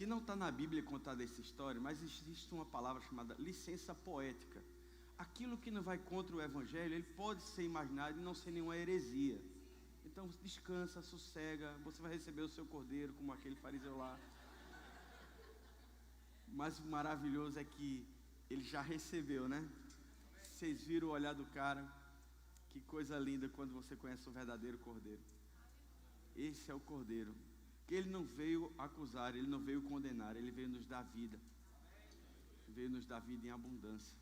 que não está na Bíblia contada essa história, mas existe uma palavra chamada licença poética. Aquilo que não vai contra o Evangelho, ele pode ser imaginado e não ser nenhuma heresia. Então descansa, sossega, você vai receber o seu cordeiro, como aquele fariseu lá. Mas o maravilhoso é que ele já recebeu, né? Vocês viram o olhar do cara? Que coisa linda quando você conhece o verdadeiro cordeiro. Esse é o cordeiro, que ele não veio acusar, ele não veio condenar, ele veio nos dar vida. Veio nos dar vida em abundância.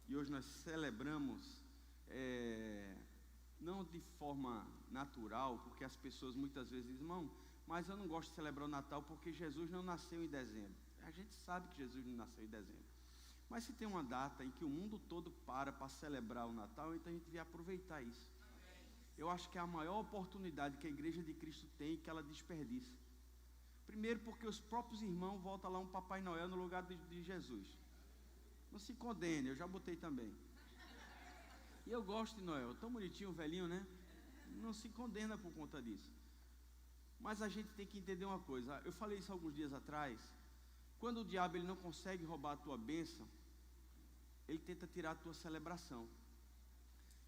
E hoje nós celebramos, não de forma natural, porque as pessoas muitas vezes dizem, irmão, mas eu não gosto de celebrar o Natal porque Jesus não nasceu em dezembro. A gente sabe que Jesus não nasceu em dezembro. Mas se tem uma data em que o mundo todo para celebrar o Natal, então a gente devia aproveitar isso. Eu acho que é a maior oportunidade que a Igreja de Cristo tem, que ela desperdiça. Primeiro porque os próprios irmãos voltam lá um Papai Noel no lugar de Jesus. Não se condene, eu já botei também. E eu gosto de Noel, tão bonitinho, velhinho, né? Não se condena por conta disso. Mas a gente tem que entender uma coisa. Eu falei isso alguns dias atrás. Quando o diabo ele não consegue roubar a tua bênção, ele tenta tirar a tua celebração.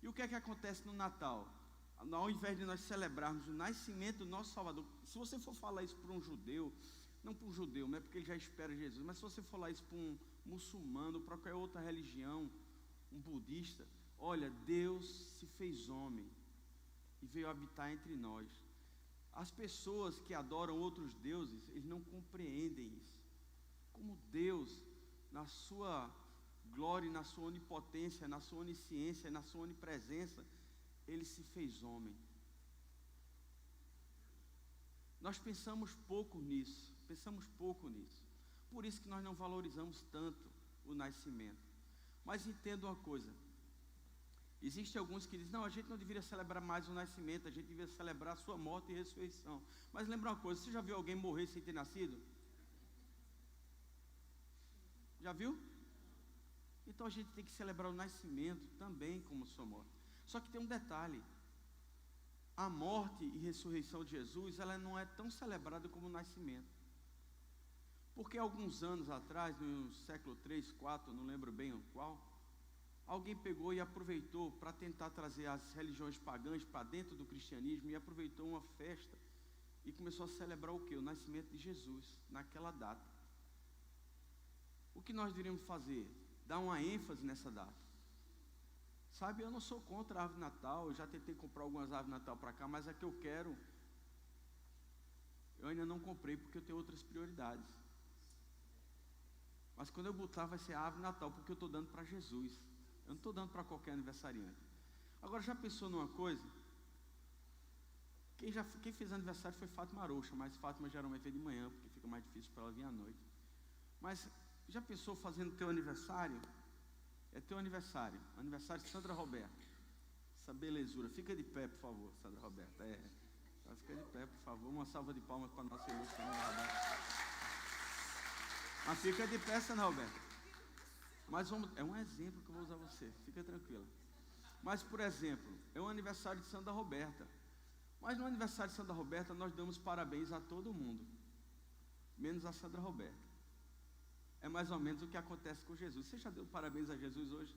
E o que é que acontece no Natal? Ao invés de nós celebrarmos o nascimento do nosso Salvador, se você for falar isso para um judeu, não para um judeu, não é porque ele já espera Jesus, mas se você falar isso para um muçulmano, para qualquer outra religião, um budista, olha, Deus se fez homem e veio habitar entre nós. As pessoas que adoram outros deuses, eles não compreendem isso. Como Deus, na sua glória, na sua onipotência, na sua onisciência, na sua onipresença, ele se fez homem. Nós pensamos pouco nisso. Por isso que nós não valorizamos tanto o nascimento. Mas entenda uma coisa. Existem alguns que dizem, não, a gente não deveria celebrar mais o nascimento, a gente deveria celebrar a sua morte e ressurreição. Mas lembra uma coisa, você já viu alguém morrer sem ter nascido? Já viu? Então a gente tem que celebrar o nascimento também como sua morte. Só que tem um detalhe. A morte e ressurreição de Jesus, ela não é tão celebrada como o nascimento. Porque alguns anos atrás, no século 3, 4, não lembro bem o qual, alguém pegou e aproveitou para tentar trazer as religiões pagãs para dentro do cristianismo e aproveitou uma festa e começou a celebrar o quê? O nascimento de Jesus, naquela data. O que nós deveríamos fazer? Dar uma ênfase nessa data. Sabe, eu não sou contra a árvore de Natal, eu já tentei comprar algumas árvores de Natal para cá, mas a que eu quero, eu ainda não comprei porque eu tenho outras prioridades. Mas quando eu botar vai ser a árvore de Natal, porque eu estou dando para Jesus. Eu não estou dando para qualquer aniversariante. Agora, já pensou numa coisa? Quem fez aniversário foi Fátima Arocha, mas Fátima geralmente é de manhã, porque fica mais difícil para ela vir à noite. Mas já pensou fazendo teu aniversário? É teu aniversário de Sandra Roberta. Essa belezura. Fica de pé, por favor, Sandra Roberta. Fica de pé, por favor. Uma salva de palmas para a nossa ilustre Sandra Roberta. Mas fica de pé, Sandra Roberta. Mas é um exemplo que eu vou usar você. Fica tranquila. Mas, por exemplo, é um aniversário de Sandra Roberta. Mas no aniversário de Sandra Roberta, nós damos parabéns a todo mundo, menos a Sandra Roberta. É mais ou menos o que acontece com Jesus. Você já deu parabéns a Jesus hoje?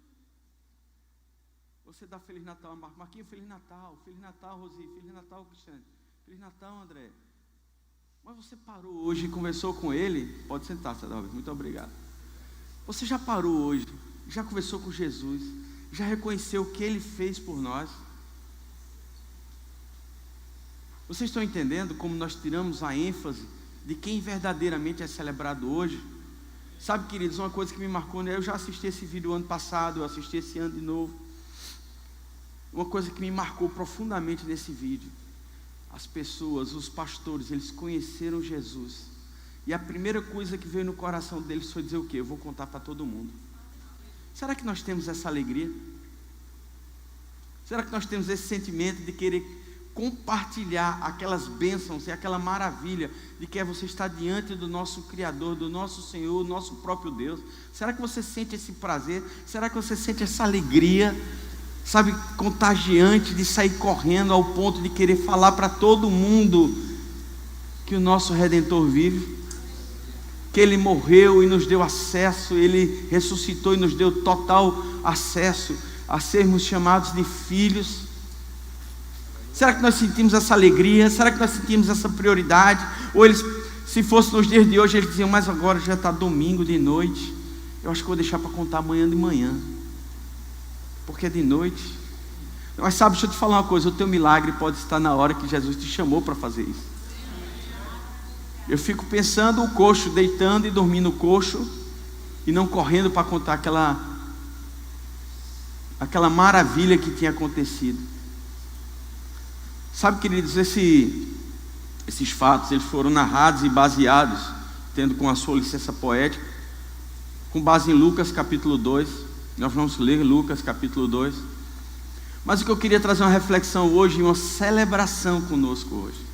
Você dá Feliz Natal a Marquinhos, Feliz Natal, Rosi, Feliz Natal, Cristiane, Feliz Natal, André. Mas você parou hoje e conversou com ele? Pode sentar, Sandra Roberta, muito obrigado. Você já parou hoje, já conversou com Jesus, já reconheceu o que ele fez por nós? Vocês estão entendendo como nós tiramos a ênfase de quem verdadeiramente é celebrado hoje? Sabe, queridos, uma coisa que me marcou, né? Eu já assisti esse vídeo ano passado, eu assisti esse ano de novo. Uma coisa que me marcou profundamente nesse vídeo: as pessoas, os pastores, eles conheceram Jesus, e a primeira coisa que veio no coração deles foi dizer o quê? Eu vou contar para todo mundo. Será que nós temos essa alegria? Será que nós temos esse sentimento de querer compartilhar aquelas bênçãos e aquela maravilha de que é você estar diante do nosso Criador, do nosso Senhor, do nosso próprio Deus? Será que você sente esse prazer? Será que você sente essa alegria, sabe, contagiante, de sair correndo ao ponto de querer falar para todo mundo que o nosso Redentor vive? porque Ele morreu e nos deu acesso, Ele ressuscitou e nos deu total acesso a sermos chamados de filhos. Será que nós sentimos essa alegria? Será que nós sentimos essa prioridade? Ou eles, se fosse nos dias de hoje, eles diziam, mas agora já está domingo de noite, eu acho que vou deixar para contar amanhã de manhã, porque é de noite. Mas sabe, deixa eu te falar uma coisa, o teu milagre pode estar na hora que Jesus te chamou para fazer isso. Eu fico pensando o coxo, deitando e dormindo coxo, e não correndo para contar aquela maravilha que tinha acontecido. Sabe, queridos, esses fatos, eles foram narrados e baseados, tendo com a sua licença poética, com base em Lucas capítulo 2, nós vamos ler Lucas capítulo 2, mas o que eu queria trazer uma reflexão hoje, uma celebração conosco hoje,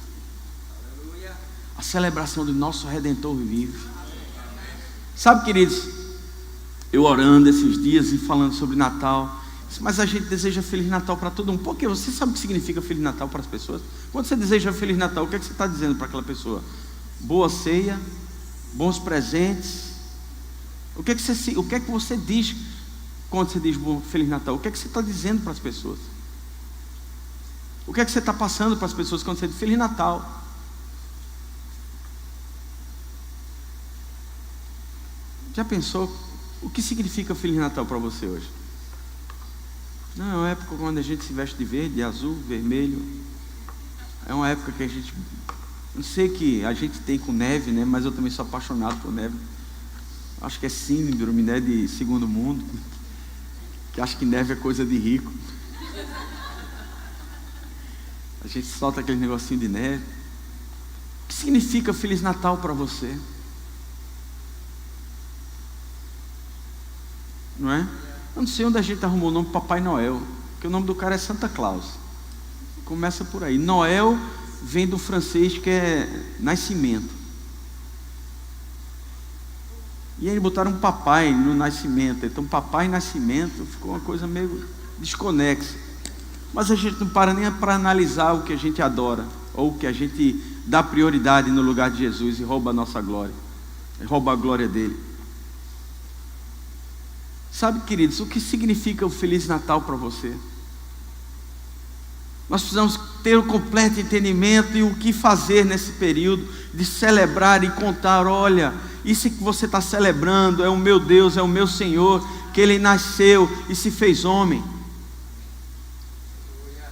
a celebração do nosso Redentor vive. Sabe, queridos, eu orando esses dias e falando sobre Natal, mas a gente deseja Feliz Natal para todo mundo. Porque você sabe o que significa Feliz Natal para as pessoas? Quando você deseja Feliz Natal, o que é que você está dizendo para aquela pessoa? Boa ceia, bons presentes. O que é que você diz quando você diz Feliz Natal? O que é que você está dizendo para as pessoas? O que é que você está passando para as pessoas quando você diz Feliz Natal? Já pensou o que significa Feliz Natal para você hoje? Não, é uma época quando a gente se veste de verde, azul, vermelho. É uma época que a gente, não sei que a gente tem com neve, né? Mas eu também sou apaixonado por neve. Acho que é síndrome, né, de segundo mundo, que acha que neve é coisa de rico. A gente solta aquele negocinho de neve. O que significa Feliz Natal para você? Não é? Eu não sei onde a gente arrumou o nome Papai Noel, porque o nome do cara é Santa Claus. Começa por aí. Noel vem do francês, que é nascimento. E aí botaram um papai no nascimento. Então papai e nascimento ficou uma coisa meio desconexa. Mas a gente não para nem para analisar o que a gente adora, ou o que a gente dá prioridade no lugar de Jesus e rouba a nossa glória, rouba a glória dele. Sabe, queridos, o que significa o Feliz Natal para você? Nós precisamos ter o completo entendimento e o que fazer nesse período de celebrar e contar, olha, isso que você está celebrando é o meu Deus, é o meu Senhor, que Ele nasceu e se fez homem.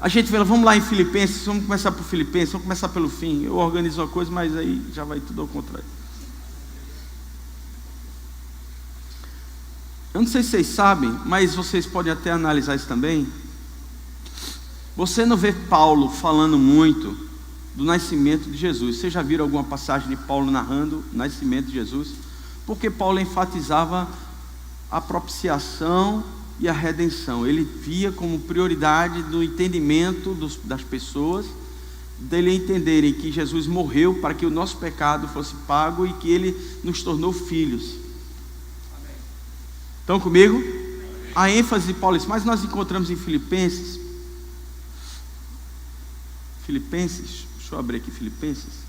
A gente fala, vamos lá em Filipenses, vamos começar por Filipenses, vamos começar pelo fim. Eu organizo uma coisa, mas aí já vai tudo ao contrário. Eu não sei se vocês sabem, mas vocês podem até analisar isso também. Você não vê Paulo falando muito do nascimento de Jesus. Vocês já viram alguma passagem de Paulo narrando o nascimento de Jesus? Porque Paulo enfatizava a propiciação e a redenção. Ele via como prioridade do entendimento das pessoas, dele entenderem que Jesus morreu para que o nosso pecado fosse pago e que Ele nos tornou filhos. Estão comigo? A ênfase de Paulo, mas nós encontramos em Filipenses, deixa eu abrir aqui Filipenses.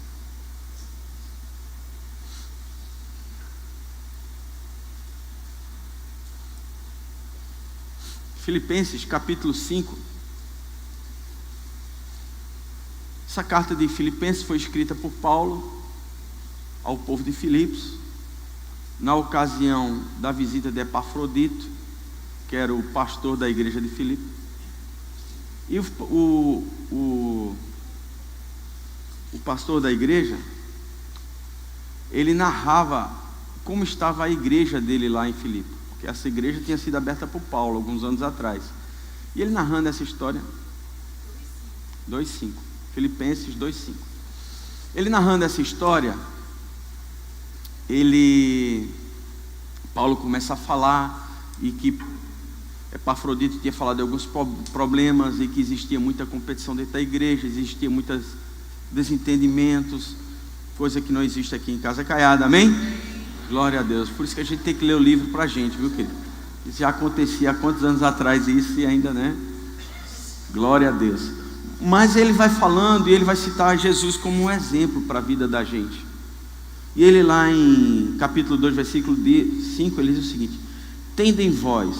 Filipenses capítulo 5. Essa carta de Filipenses foi escrita por Paulo ao povo de Filipos, na ocasião da visita de Epafrodito, que era o pastor da igreja de Filipe. E o pastor da igreja, ele narrava como estava a igreja dele lá em Filipe, porque essa igreja tinha sido aberta por Paulo alguns anos atrás. E ele narrando essa história, 2:5, Filipenses 2:5. Ele narrando essa história, Paulo começa a falar e que Epafrodito tinha falado de alguns problemas e que existia muita competição dentro da igreja, existia muitos desentendimentos, coisa que não existe aqui em Casa Caiada, amém? Glória a Deus. Por isso que a gente tem que ler o livro para a gente, viu, querido? Isso já acontecia há quantos anos atrás isso e ainda, né? Glória a Deus. Mas ele vai falando e ele vai citar Jesus como um exemplo para a vida da gente. E ele lá em capítulo 2, versículo 5, ele diz o seguinte: tende em vós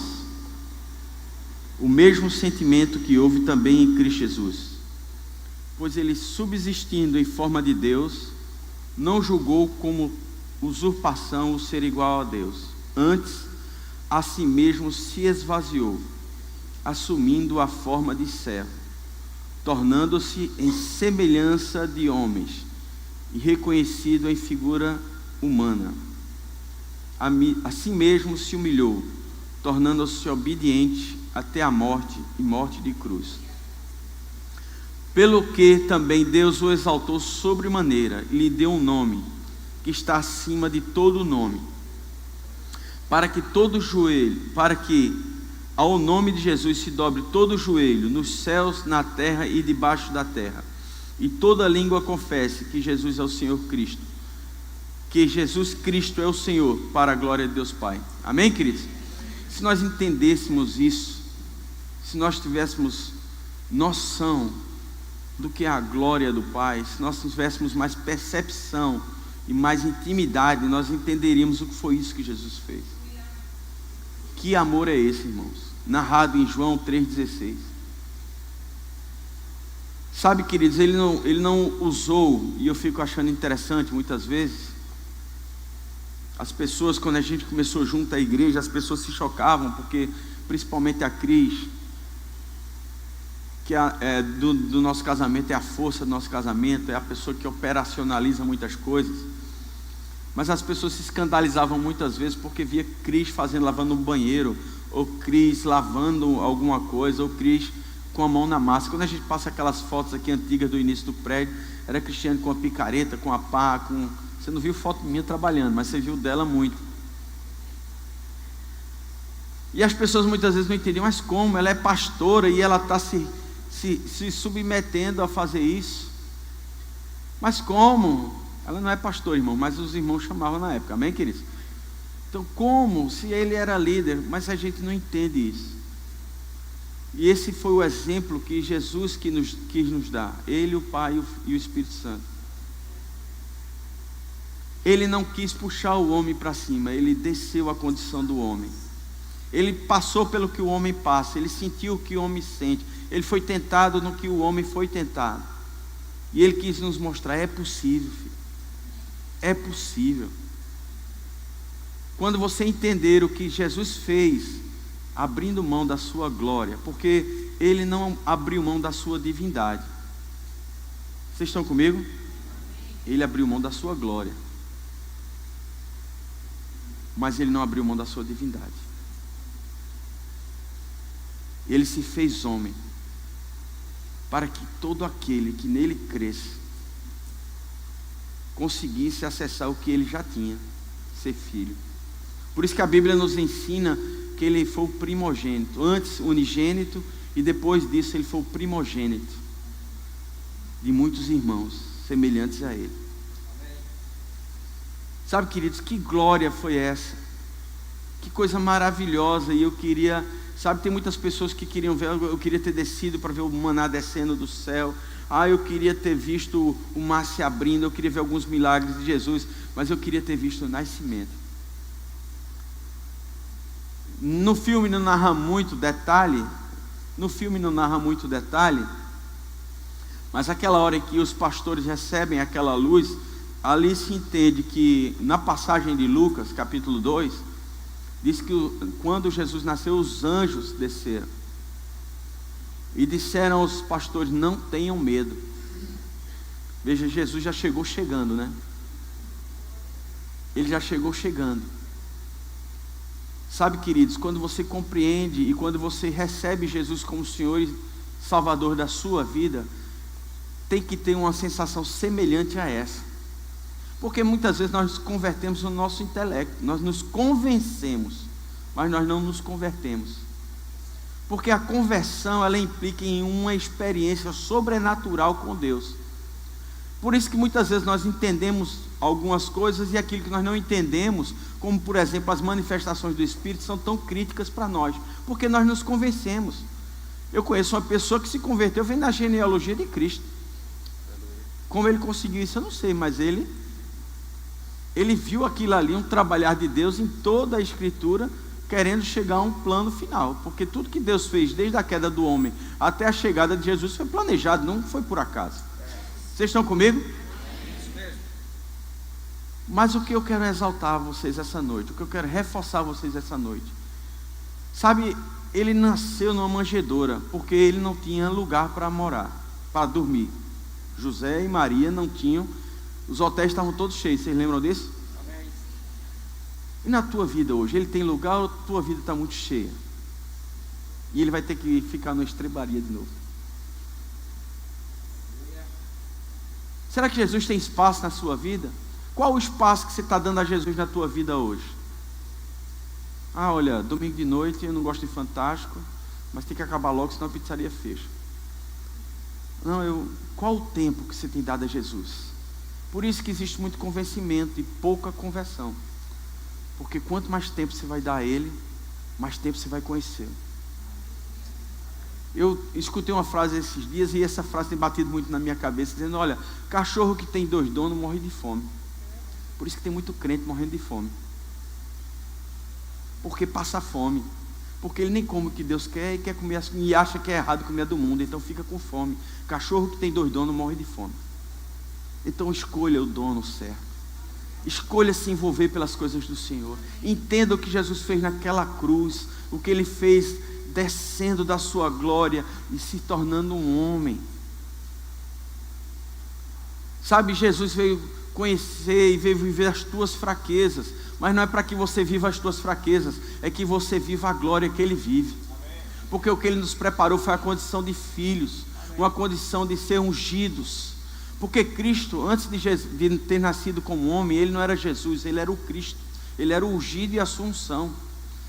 o mesmo sentimento que houve também em Cristo Jesus, pois ele, subsistindo em forma de Deus, não julgou como usurpação o ser igual a Deus. Antes, a si mesmo se esvaziou, assumindo a forma de servo, tornando-se em semelhança de homens e reconhecido em figura humana. A si mesmo se humilhou, tornando-se obediente até a morte e morte de cruz. Pelo que também Deus o exaltou sobremaneira e lhe deu um nome que está acima de todo nome, para que ao nome de Jesus se dobre todo o joelho, nos céus, na terra e debaixo da terra, e toda língua confesse que Jesus é o Senhor Cristo, que Jesus Cristo é o Senhor, para a glória de Deus Pai. Amém, queridos? Se nós entendêssemos isso, se nós tivéssemos noção do que é a glória do Pai, se nós tivéssemos mais percepção e mais intimidade, nós entenderíamos o que foi isso que Jesus fez. Que amor é esse, irmãos? Narrado em João 3,16. Sabe, queridos, ele não usou, e eu fico achando interessante muitas vezes, as pessoas, quando a gente começou junto à igreja, as pessoas se chocavam, porque principalmente a Cris, que do nosso casamento, é a força do nosso casamento, é a pessoa que operacionaliza muitas coisas. Mas as pessoas se escandalizavam muitas vezes porque via Cris lavando um banheiro, ou Cris lavando alguma coisa, ou Cris com a mão na massa. Quando a gente passa aquelas fotos aqui antigas do início do prédio, era Cristiane com a picareta, com a pá, você não viu foto minha trabalhando, mas você viu dela muito. E as pessoas muitas vezes não entendiam, mas como? Ela é pastora e ela está se submetendo a fazer isso. Mas como? Ela não é pastora, irmão, mas os irmãos chamavam na época, amém, queridos? Então, como? Se ele era líder, mas a gente não entende isso. E esse foi o exemplo que Jesus quis nos dar, ele, o Pai e o Espírito Santo. Ele não quis puxar o homem para cima, ele desceu a condição do homem. Ele passou pelo que o homem passa, ele sentiu o que o homem sente, ele foi tentado no que o homem foi tentado. E ele quis nos mostrar, é possível, filho. É possível. Quando você entender o que Jesus fez, abrindo mão da sua glória, porque ele não abriu mão da sua divindade. Vocês estão comigo? Ele abriu mão da sua glória, mas ele não abriu mão da sua divindade. Ele se fez homem, para que todo aquele que nele cresce conseguisse acessar o que ele já tinha, ser filho. Por isso que a Bíblia nos ensina que ele foi o primogênito, antes unigênito, e depois disso ele foi o primogênito de muitos irmãos semelhantes a ele. Sabe, queridos, que glória foi essa? Que coisa maravilhosa. E eu queria, sabe, tem muitas pessoas que queriam ver, eu queria ter descido para ver o maná descendo do céu. Eu queria ter visto o mar se abrindo, eu queria ver alguns milagres de Jesus, mas eu queria ter visto o nascimento. No filme não narra muito detalhe, mas aquela hora em que os pastores recebem aquela luz, ali se entende que, na passagem de Lucas, capítulo 2, diz que quando Jesus nasceu, os anjos desceram e disseram aos pastores, não tenham medo. Veja, Jesus já chegou chegando, né? Ele já chegou chegando. Sabe, queridos, quando você compreende e quando você recebe Jesus como Senhor e Salvador da sua vida, tem que ter uma sensação semelhante a essa. Porque muitas vezes nós nos convertemos no nosso intelecto, nós nos convencemos, mas nós não nos convertemos. Porque a conversão, ela implica em uma experiência sobrenatural com Deus. Por isso que muitas vezes nós entendemos algumas coisas e aquilo que nós não entendemos, como por exemplo as manifestações do Espírito, são tão críticas para nós, porque nós nos convencemos. Eu conheço uma pessoa que se converteu, vem na genealogia de Cristo. Como ele conseguiu isso eu não sei, mas ele Ele viu aquilo ali, um trabalhar de Deus em toda a Escritura, querendo chegar a um plano final. Porque tudo que Deus fez, desde a queda do homem até a chegada de Jesus, foi planejado, não foi por acaso. Vocês estão comigo? Mas o que eu quero exaltar a vocês essa noite, o que eu quero reforçar a vocês essa noite, sabe, ele nasceu numa manjedoura, porque ele não tinha lugar para morar, para dormir. José e Maria não tinham, os hotéis estavam todos cheios, vocês lembram disso? Amém. E na tua vida hoje, ele tem lugar ou a tua vida está muito cheia? E ele vai ter que ficar na estrebaria de novo. Será que Jesus tem espaço na sua vida? Qual o espaço que você está dando a Jesus na tua vida hoje? Ah, olha, domingo de noite eu não gosto de Fantástico, mas tem que acabar logo, senão a pizzaria fecha. Não, qual o tempo que você tem dado a Jesus? Por isso que existe muito convencimento e pouca conversão. Porque quanto mais tempo você vai dar a Ele, mais tempo você vai conhecer. Eu escutei uma frase esses dias e essa frase tem batido muito na minha cabeça, dizendo, olha, cachorro que tem 2 donos morre de fome. Por isso que tem muito crente morrendo de fome. Porque passa fome. Porque ele nem come o que Deus quer e quer comer e acha que é errado comer do mundo, então fica com fome. Cachorro que tem 2 donos morre de fome. Então escolha o dono certo. Escolha se envolver pelas coisas do Senhor. Entenda o que Jesus fez naquela cruz, o que Ele fez descendo da sua glória e se tornando um homem. Sabe, Jesus veio conhecer e veio viver as tuas fraquezas, mas não é para que você viva as tuas fraquezas, é que você viva a glória que Ele vive. Porque o que Ele nos preparou foi a condição de filhos, uma condição de ser ungidos. Porque Cristo, antes de ter nascido como homem, Ele não era Jesus, Ele era o Cristo, Ele era o ungido e a sua unção.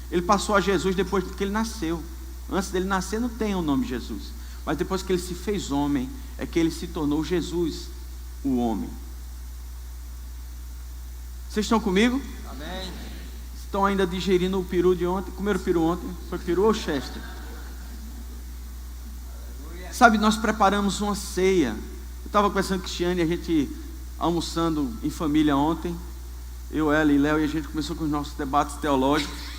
Ele passou a Jesus depois que Ele nasceu. Antes dele nascer não tem o nome Jesus, mas depois que Ele se fez homem, é que Ele se tornou Jesus, o homem. Vocês estão comigo? Amém. Estão ainda digerindo o peru de ontem? Comeram peru ontem? Foi peru ou chester? Sabe, nós preparamos uma ceia. Eu estava conversando com a Cristiane, a gente almoçando em família ontem, eu, ela e Léo, e a gente começou com os nossos debates teológicos.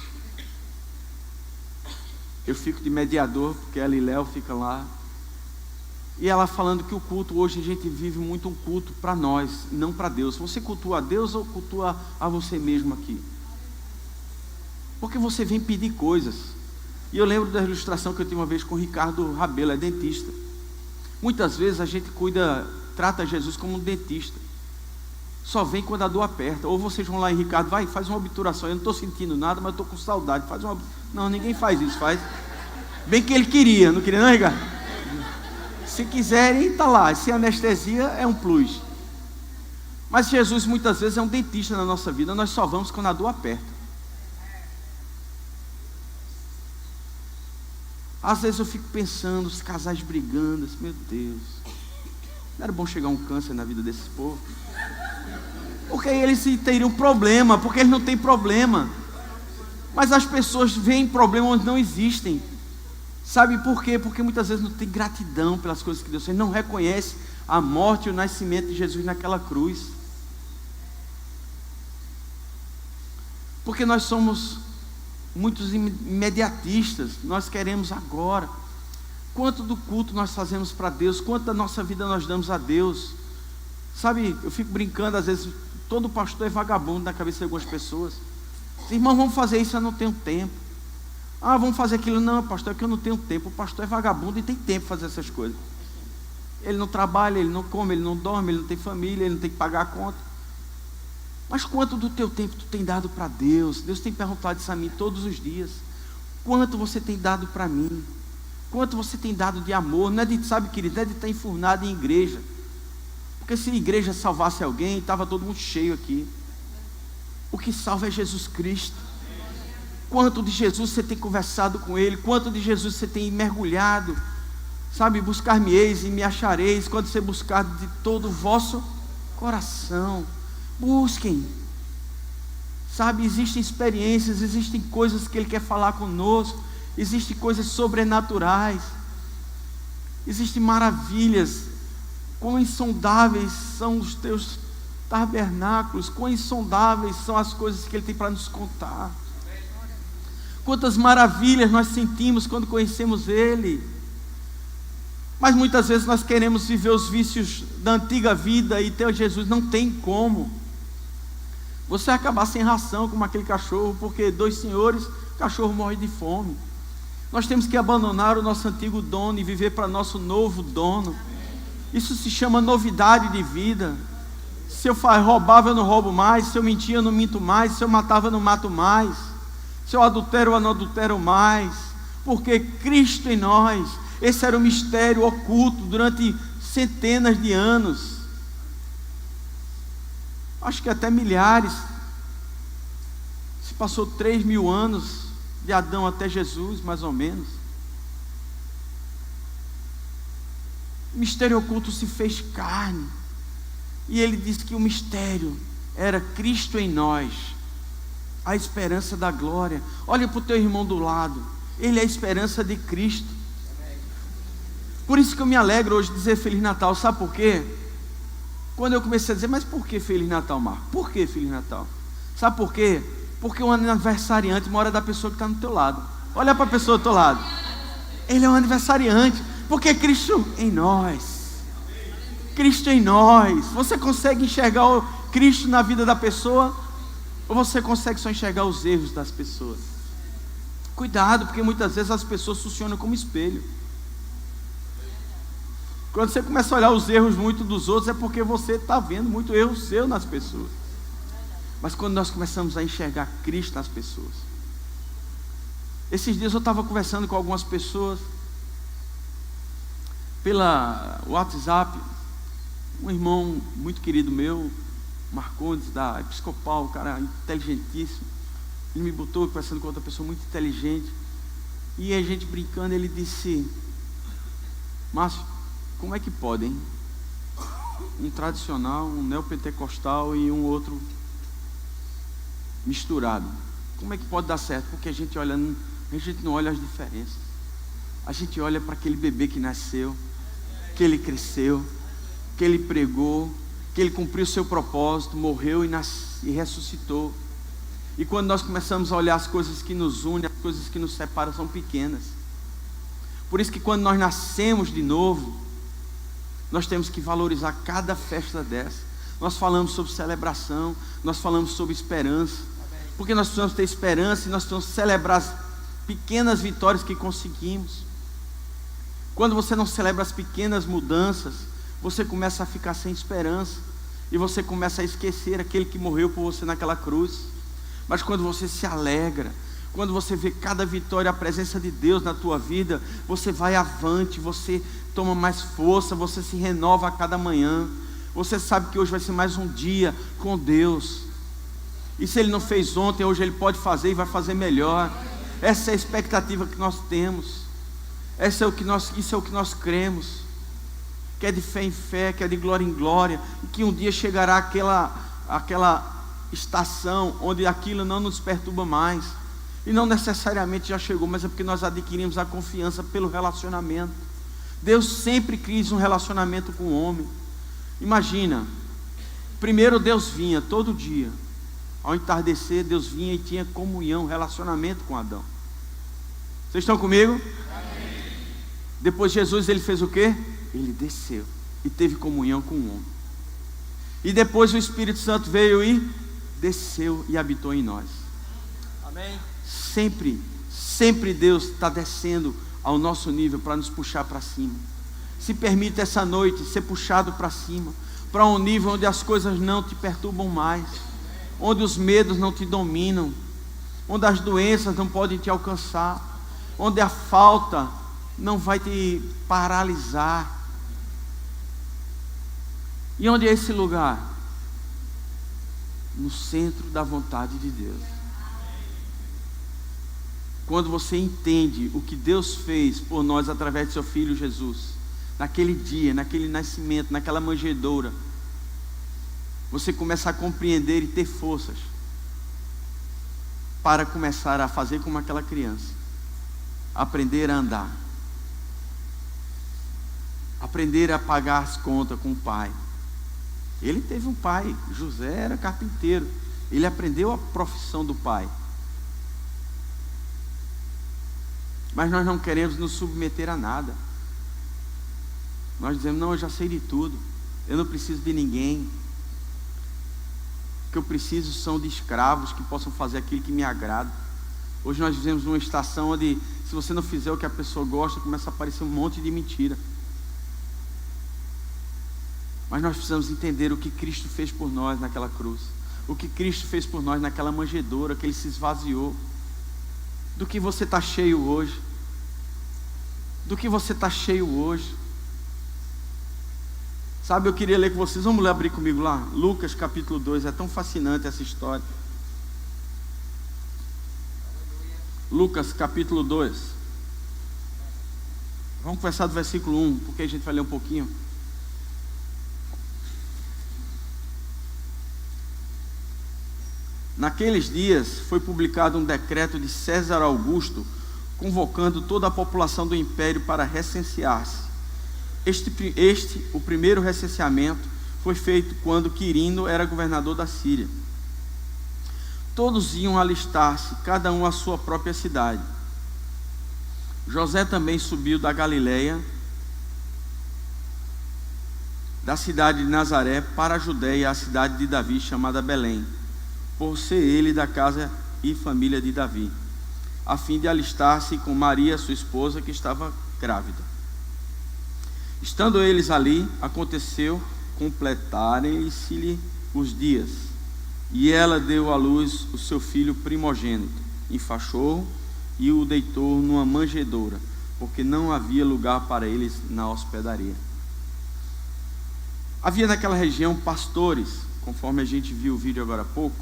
Eu fico de mediador, porque ela e Léo ficam lá. E ela falando que o culto, hoje a gente vive muito um culto para nós, não para Deus. Você cultua a Deus ou cultua a você mesmo aqui? Porque você vem pedir coisas. E eu lembro da ilustração que eu tive uma vez com o Ricardo Rabelo, é dentista. Muitas vezes a gente trata Jesus como um dentista. Só vem quando a dor aperta. Ou vocês vão lá em Ricardo, vai, faz uma obturação. Eu não estou sentindo nada, mas estou com saudade. Faz uma... Não, ninguém faz isso, faz. Bem que ele queria, não queria não, Ricardo? Se quiserem, está lá. Se anestesia é um plus. Mas Jesus muitas vezes é um dentista na nossa vida. Nós só vamos quando a dor aperta. Às vezes eu fico pensando, os casais brigando, meu Deus, não era bom chegar um câncer na vida desses povos? Porque aí eles teriam problema, porque eles não têm problema. Mas as pessoas veem problemas onde não existem. Sabe por quê? Porque muitas vezes não tem gratidão pelas coisas que Deus fez, não reconhece a morte e o nascimento de Jesus naquela cruz. Porque nós somos muitos imediatistas, nós queremos agora. Quanto do culto nós fazemos para Deus, quanto da nossa vida nós damos a Deus. Sabe, eu fico brincando, às vezes, todo pastor é vagabundo na cabeça de algumas pessoas. Irmão, vamos fazer isso, eu não tenho tempo. Ah, vamos fazer aquilo. Não, pastor, é que eu não tenho tempo. O pastor é vagabundo e tem tempo para fazer essas coisas. Ele não trabalha, ele não come, ele não dorme, ele não tem família, ele não tem que pagar a conta. Mas quanto do teu tempo tu tem dado para Deus? Deus tem perguntado isso a mim todos os dias. Quanto você tem dado para mim? Quanto você tem dado de amor? Não é de, sabe, querido, não é de estar enfurnado em igreja. Porque se a igreja salvasse alguém, estava todo mundo cheio aqui. O que salva é Jesus Cristo. Quanto de Jesus você tem conversado com Ele? Quanto de Jesus você tem mergulhado? Sabe, buscar-me-eis e me achareis, quando você buscar de todo o vosso coração. Busquem. Sabe, existem experiências, existem coisas que Ele quer falar conosco, existem coisas sobrenaturais, existem maravilhas. Quão insondáveis são os teus tabernáculos, quão insondáveis são as coisas que Ele tem para nos contar. Quantas maravilhas nós sentimos quando conhecemos Ele. Mas muitas vezes nós queremos viver os vícios da antiga vida e ter Jesus. Não tem como. Você vai acabar sem ração como aquele cachorro, porque 2 senhores, o cachorro morre de fome. Nós temos que abandonar o nosso antigo dono e viver para nosso novo dono. Isso se chama novidade de vida. Se eu roubava, eu não roubo mais. Se eu mentia, eu não minto mais. Se eu matava, eu não mato mais. Se eu adultero, eu não adultero mais. Porque Cristo em nós. Esse era um mistério oculto durante centenas de anos. Acho que até milhares. Se passou 3.000 anos de Adão até Jesus, mais ou menos. O mistério oculto se fez carne. E ele disse que o mistério era Cristo em nós, a esperança da glória. Olha para o teu irmão do lado, ele é a esperança de Cristo. Por isso que eu me alegro hoje de dizer Feliz Natal. Sabe por quê? Quando eu comecei a dizer, mas por que Feliz Natal, Marco? Por que Feliz Natal? Sabe por quê? Porque o aniversariante mora da pessoa que está no teu lado. Olha para a pessoa do teu lado. Ele é um aniversariante, porque Cristo em nós. Cristo em nós. Você consegue enxergar o Cristo na vida da pessoa? Ou você consegue só enxergar os erros das pessoas? Cuidado, porque muitas vezes as pessoas funcionam como espelho. Quando você começa a olhar os erros muito dos outros, é porque você está vendo muito erro seu nas pessoas. Mas quando nós começamos a enxergar Cristo nas pessoas. Esses dias eu estava conversando com algumas pessoas pela WhatsApp. Um irmão muito querido meu, Marcondes, da Episcopal, um cara inteligentíssimo. Ele me botou conversando com outra pessoa muito inteligente. E a gente brincando, ele disse: Márcio, como é que podem um tradicional, um neopentecostal e um outro misturado? Como é que pode dar certo? Porque a gente não olha as diferenças. A gente olha para aquele bebê que nasceu, que ele cresceu, que ele pregou, que ele cumpriu o seu propósito, morreu e ressuscitou. E quando nós começamos a olhar as coisas que nos unem, as coisas que nos separam são pequenas. Por isso que quando nós nascemos de novo, nós temos que valorizar cada festa dessa. Nós falamos sobre celebração, nós falamos sobre esperança, porque nós precisamos ter esperança e nós precisamos celebrar as pequenas vitórias que conseguimos. Quando você não celebra as pequenas mudanças, você começa a ficar sem esperança, e você começa a esquecer aquele que morreu por você naquela cruz. Mas quando você se alegra, quando você vê cada vitória, a presença de Deus na tua vida, você vai avante, você toma mais força, você se renova a cada manhã. Você sabe que hoje vai ser mais um dia com Deus, e se Ele não fez ontem, hoje Ele pode fazer e vai fazer melhor. Essa é a expectativa que nós temos. Isso é o que nós cremos, que é de fé em fé, que é de glória em glória, e que um dia chegará aquela estação onde aquilo não nos perturba mais. E não necessariamente já chegou, mas é porque nós adquirimos a confiança pelo relacionamento. Deus sempre quis um relacionamento com o homem. Imagina, primeiro Deus vinha todo dia, ao entardecer Deus vinha e tinha comunhão, relacionamento com Adão. Vocês estão comigo? Amém. Depois Jesus, ele fez o quê? Ele desceu e teve comunhão com o homem. E depois o Espírito Santo veio e desceu e habitou em nós. Amém. Sempre Deus está descendo ao nosso nível para nos puxar para cima. Se permita essa noite ser puxado para cima, para um nível onde as coisas não te perturbam mais, onde os medos não te dominam, onde as doenças não podem te alcançar, onde a falta não vai te paralisar. E onde é esse lugar? No centro da vontade de Deus. Quando você entende o que Deus fez por nós através de seu Filho Jesus, naquele dia, naquele nascimento, naquela manjedoura, você começa a compreender e ter forças para começar a fazer como aquela criança, aprender a andar, aprender a pagar as contas com o Pai, Ele teve um pai, José era carpinteiro. Ele aprendeu a profissão do pai. Mas nós não queremos nos submeter a nada. Nós dizemos, não, eu já sei de tudo. Eu não preciso de ninguém. O que eu preciso são de escravos que possam fazer aquilo que me agrada. Hoje nós vivemos numa estação onde, se você não fizer o que a pessoa gosta, começa a aparecer um monte de mentira. Mas nós precisamos entender o que Cristo fez por nós naquela cruz. O que Cristo fez por nós naquela manjedoura, que Ele se esvaziou. Do que você está cheio hoje? Do que você está cheio hoje? Sabe, eu queria ler com vocês, vamos ler, abrir comigo lá, Lucas capítulo 2, é tão fascinante essa história. Lucas capítulo 2. Vamos começar do versículo 1, porque a gente vai ler um pouquinho. Naqueles dias foi publicado um decreto de César Augusto, convocando toda a população do império para recensear-se. O primeiro recenseamento foi feito quando Quirino era governador da Síria. Todos iam alistar-se, cada um à sua própria cidade. José também subiu da Galileia, da cidade de Nazaré, para a Judeia, a cidade de Davi, chamada Belém, por ser ele da casa e família de Davi, a fim de alistar-se com Maria, sua esposa, que estava grávida. Estando eles ali, aconteceu completarem-se-lhe os dias, e ela deu à luz o seu filho primogênito, enfaixou-o e o deitou numa manjedoura, porque não havia lugar para eles na hospedaria. Havia naquela região pastores, conforme a gente viu o vídeo agora há pouco,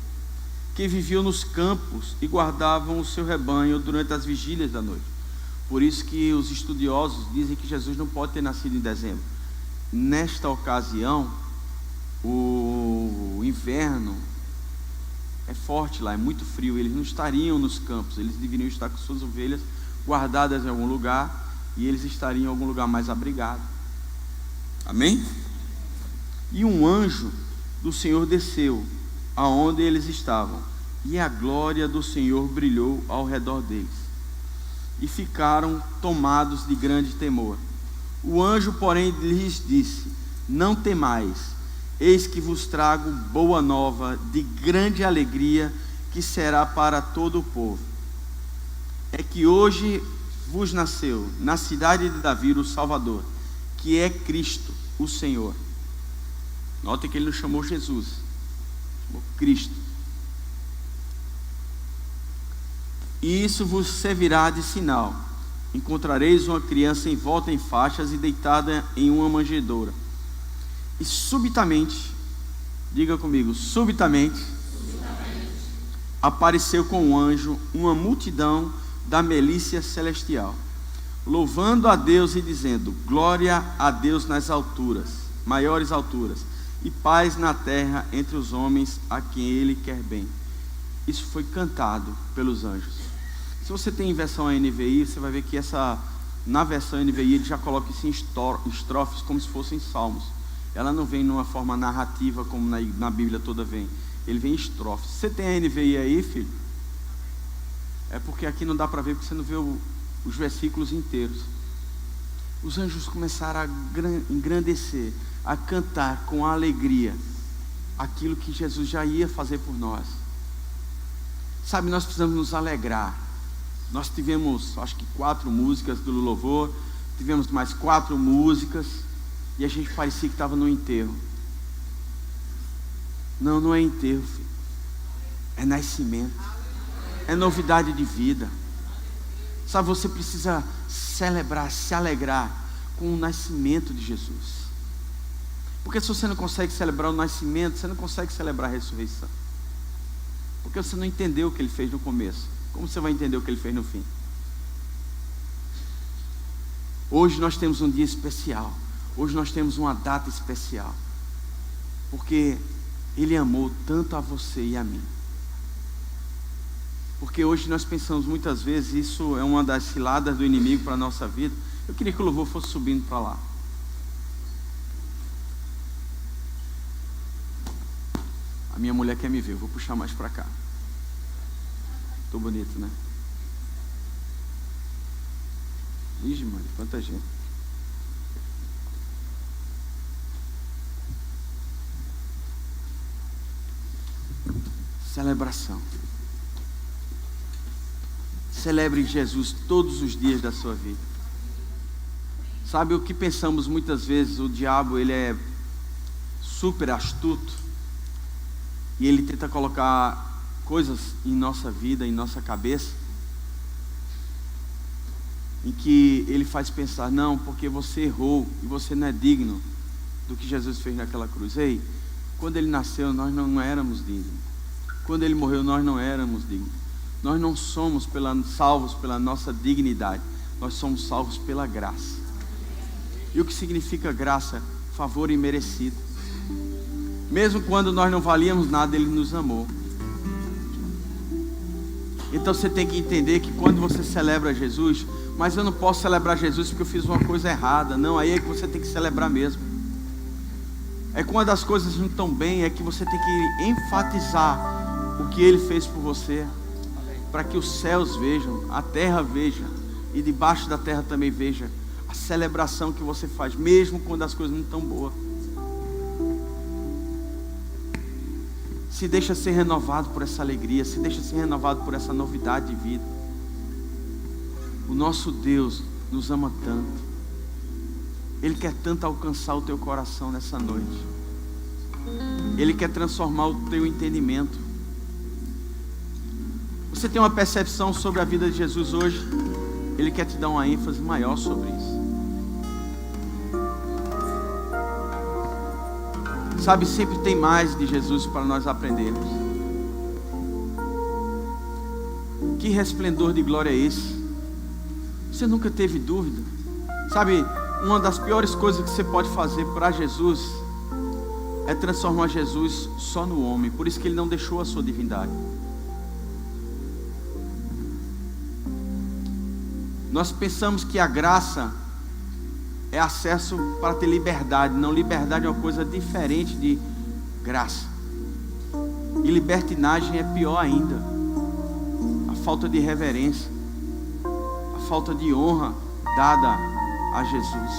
que viviam nos campos e guardavam o seu rebanho durante as vigílias da noite. Por isso que os estudiosos dizem que Jesus não pode ter nascido em dezembro. Nesta ocasião, o inverno é forte lá, é muito frio. Eles não estariam nos campos, eles deveriam estar com suas ovelhas guardadas em algum lugar, e eles estariam em algum lugar mais abrigado. Amém? E um anjo do Senhor desceu aonde eles estavam, e a glória do Senhor brilhou ao redor deles, e ficaram tomados de grande temor. O anjo, porém, lhes disse: não temais, eis que vos trago boa nova de grande alegria, que será para todo o povo. É que hoje vos nasceu na cidade de Davi o Salvador, que é Cristo, o Senhor. Notem que ele não chamou Jesus, chamou Cristo. E isso vos servirá de sinal: encontrareis uma criança envolta em faixas e deitada em uma manjedoura. E subitamente, diga comigo, subitamente, apareceu com um anjo uma multidão da milícia celestial, louvando a Deus e dizendo: glória a Deus nas alturas, maiores alturas, e paz na terra entre os homens a quem Ele quer bem. Isso foi cantado pelos anjos. Se você tem em versão NVI, você vai ver que na versão NVI ele já coloca isso em estrofes, como se fossem salmos. Ela não vem numa forma narrativa como na Bíblia toda vem. Ele vem em estrofes. Você tem a NVI aí, filho? É porque aqui não dá para ver, porque você não vê os versículos inteiros. Os anjos começaram a engrandecer, a cantar com alegria aquilo que Jesus já ia fazer por nós. Sabe, nós precisamos nos alegrar. Nós tivemos, acho que 4 músicas do louvor, tivemos mais 4 músicas, e a gente parecia que estava no enterro. Não, não é enterro, filho. É nascimento, é novidade de vida. Sabe, você precisa celebrar, se alegrar com o nascimento de Jesus. Porque se você não consegue celebrar o nascimento, você não consegue celebrar a ressurreição. Porque você não entendeu o que Ele fez no começo. Como você vai entender o que Ele fez no fim? Hoje nós temos um dia especial. Hoje nós temos uma data especial. Porque Ele amou tanto a você e a mim. Porque hoje nós pensamos muitas vezes, isso é uma das ciladas do inimigo para a nossa vida. Eu queria que o louvor fosse subindo para lá. A minha mulher quer me ver, eu vou puxar mais para cá. Tô bonito, né? Ixi, mano, quanta gente. Celebração. Celebre Jesus todos os dias da sua vida. Sabe o que pensamos muitas vezes? O diabo, ele é super astuto e ele tenta colocar coisas em nossa vida, em nossa cabeça, em que ele faz pensar, não, porque você errou e você não é digno do que Jesus fez naquela cruz. Ei, quando ele nasceu nós não éramos dignos. Quando ele morreu nós não éramos dignos. Nós não somos salvos pela nossa dignidade, nós somos salvos pela graça. E o que significa graça? Favor imerecido. Mesmo quando nós não valíamos nada, ele nos amou. Então você tem que entender que quando você celebra Jesus, mas eu não posso celebrar Jesus porque eu fiz uma coisa errada. Não, aí é que você tem que celebrar mesmo. É quando as coisas não estão bem, é que você tem que enfatizar o que Ele fez por você, para que os céus vejam, a terra veja, e debaixo da terra também veja a celebração que você faz, mesmo quando as coisas não estão boas. Se deixa ser renovado por essa alegria, se deixa ser renovado por essa novidade de vida. O nosso Deus nos ama tanto. Ele quer tanto alcançar o teu coração nessa noite. Ele quer transformar o teu entendimento. Você tem uma percepção sobre a vida de Jesus hoje? Ele quer te dar uma ênfase maior sobre isso. Sabe, sempre tem mais de Jesus para nós aprendermos. Que resplendor de glória é esse? Você nunca teve dúvida? Sabe, uma das piores coisas que você pode fazer para Jesus é transformar Jesus só no homem. Por isso que Ele não deixou a sua divindade. Nós pensamos que a graça é acesso para ter liberdade. Não, liberdade é uma coisa diferente de graça. E libertinagem é pior ainda. A falta de reverência, a falta de honra dada a Jesus.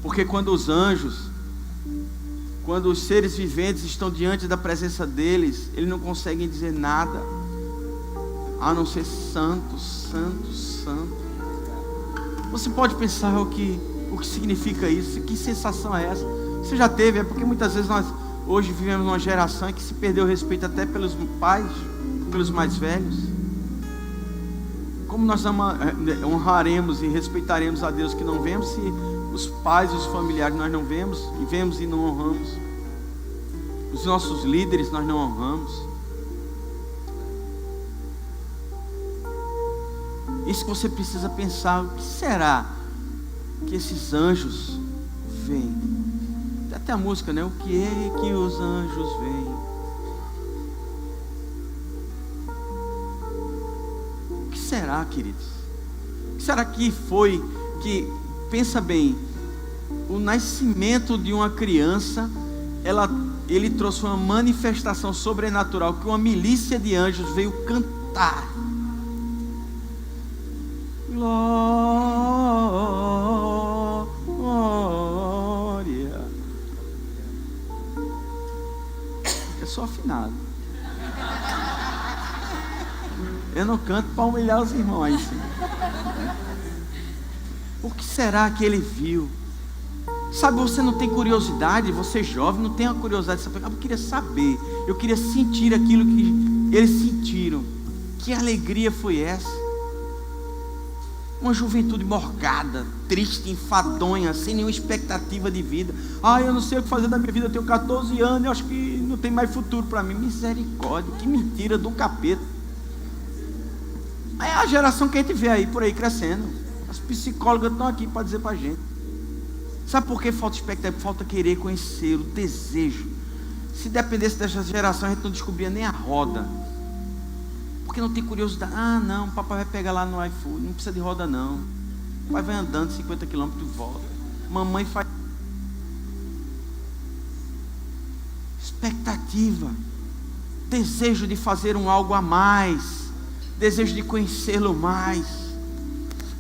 Porque quando os anjos, quando os seres viventes estão diante da presença deles, eles não conseguem dizer nada a não ser santo, santo, santo. Você pode pensar o que significa isso? Que sensação é essa? Você já teve? É porque muitas vezes nós hoje vivemos numa geração em que se perdeu o respeito até pelos pais, pelos mais velhos. Como nós honraremos e respeitaremos a Deus que não vemos, se os pais e os familiares nós não vemos, e vemos e não honramos? Os nossos líderes nós não honramos. Isso que você precisa pensar. O que será que esses anjos veem? Tem até a música, né? O que é que os anjos veem? O que será, queridos? O que será que foi que, pensa bem, o nascimento de uma criança, ele trouxe uma manifestação sobrenatural que uma milícia de anjos veio cantar. Glória. Eu sou afinado. Eu não canto para humilhar os irmãos aí sim. O que será que ele viu? Sabe, você não tem curiosidade, você jovem não tem a curiosidade. Eu queria saber, eu queria sentir aquilo que eles sentiram. Que alegria foi essa? Uma juventude morgada, triste, enfadonha, sem nenhuma expectativa de vida. Eu não sei o que fazer da minha vida, eu tenho 14 anos, eu acho que não tem mais futuro para mim. Misericórdia, que mentira do capeta. É a geração que a gente vê aí, por aí, crescendo. As psicólogas estão aqui para dizer para a gente. Sabe por que falta expectativa? Falta querer conhecer, o desejo. Se dependesse dessa geração, a gente não descobria nem a roda. Porque não tem curiosidade. Não, o papai vai pegar lá no iFood, não precisa de roda não. O pai vai andando 50 quilômetros e volta. Mamãe faz expectativa, desejo de fazer algo a mais, desejo de conhecê-lo mais.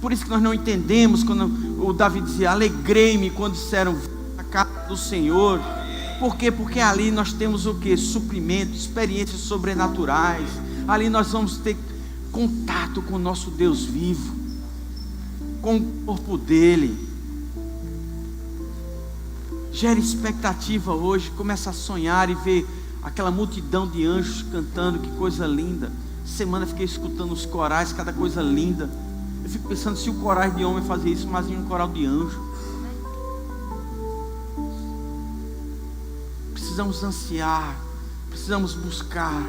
Por isso que nós não entendemos quando o Davi dizia: alegrei-me quando disseram a casa do Senhor. Por quê? Porque ali nós temos o quê? Suprimento, experiências sobrenaturais. Ali nós vamos ter contato com o nosso Deus vivo, com o corpo dele. Gere expectativa hoje, começa a sonhar e ver aquela multidão de anjos cantando, que coisa linda. Semana fiquei escutando os corais, cada coisa linda. Eu fico pensando, se o coral de homem fazia isso, mas em um coral de anjo. Precisamos ansiar, precisamos buscar,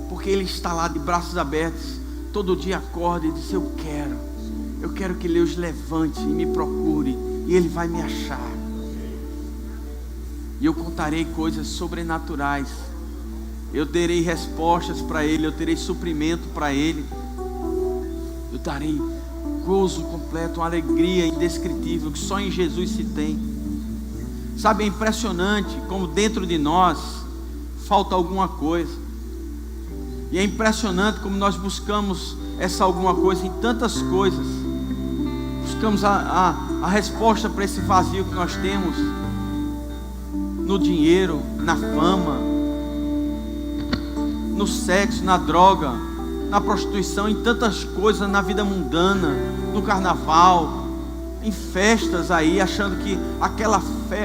porque Ele está lá de braços abertos, todo dia acorda e diz: eu quero que Deus levante e me procure, e Ele vai me achar. E eu contarei coisas sobrenaturais, eu terei respostas para Ele, eu terei suprimento para Ele, eu darei gozo completo, uma alegria indescritível que só em Jesus se tem. Sabe, é impressionante como dentro de nós falta alguma coisa, e é impressionante como nós buscamos essa alguma coisa em tantas coisas. Buscamos a resposta para esse vazio que nós temos no dinheiro, na fama, no sexo, na droga, na prostituição, em tantas coisas, na vida mundana, no carnaval, em festas aí, achando que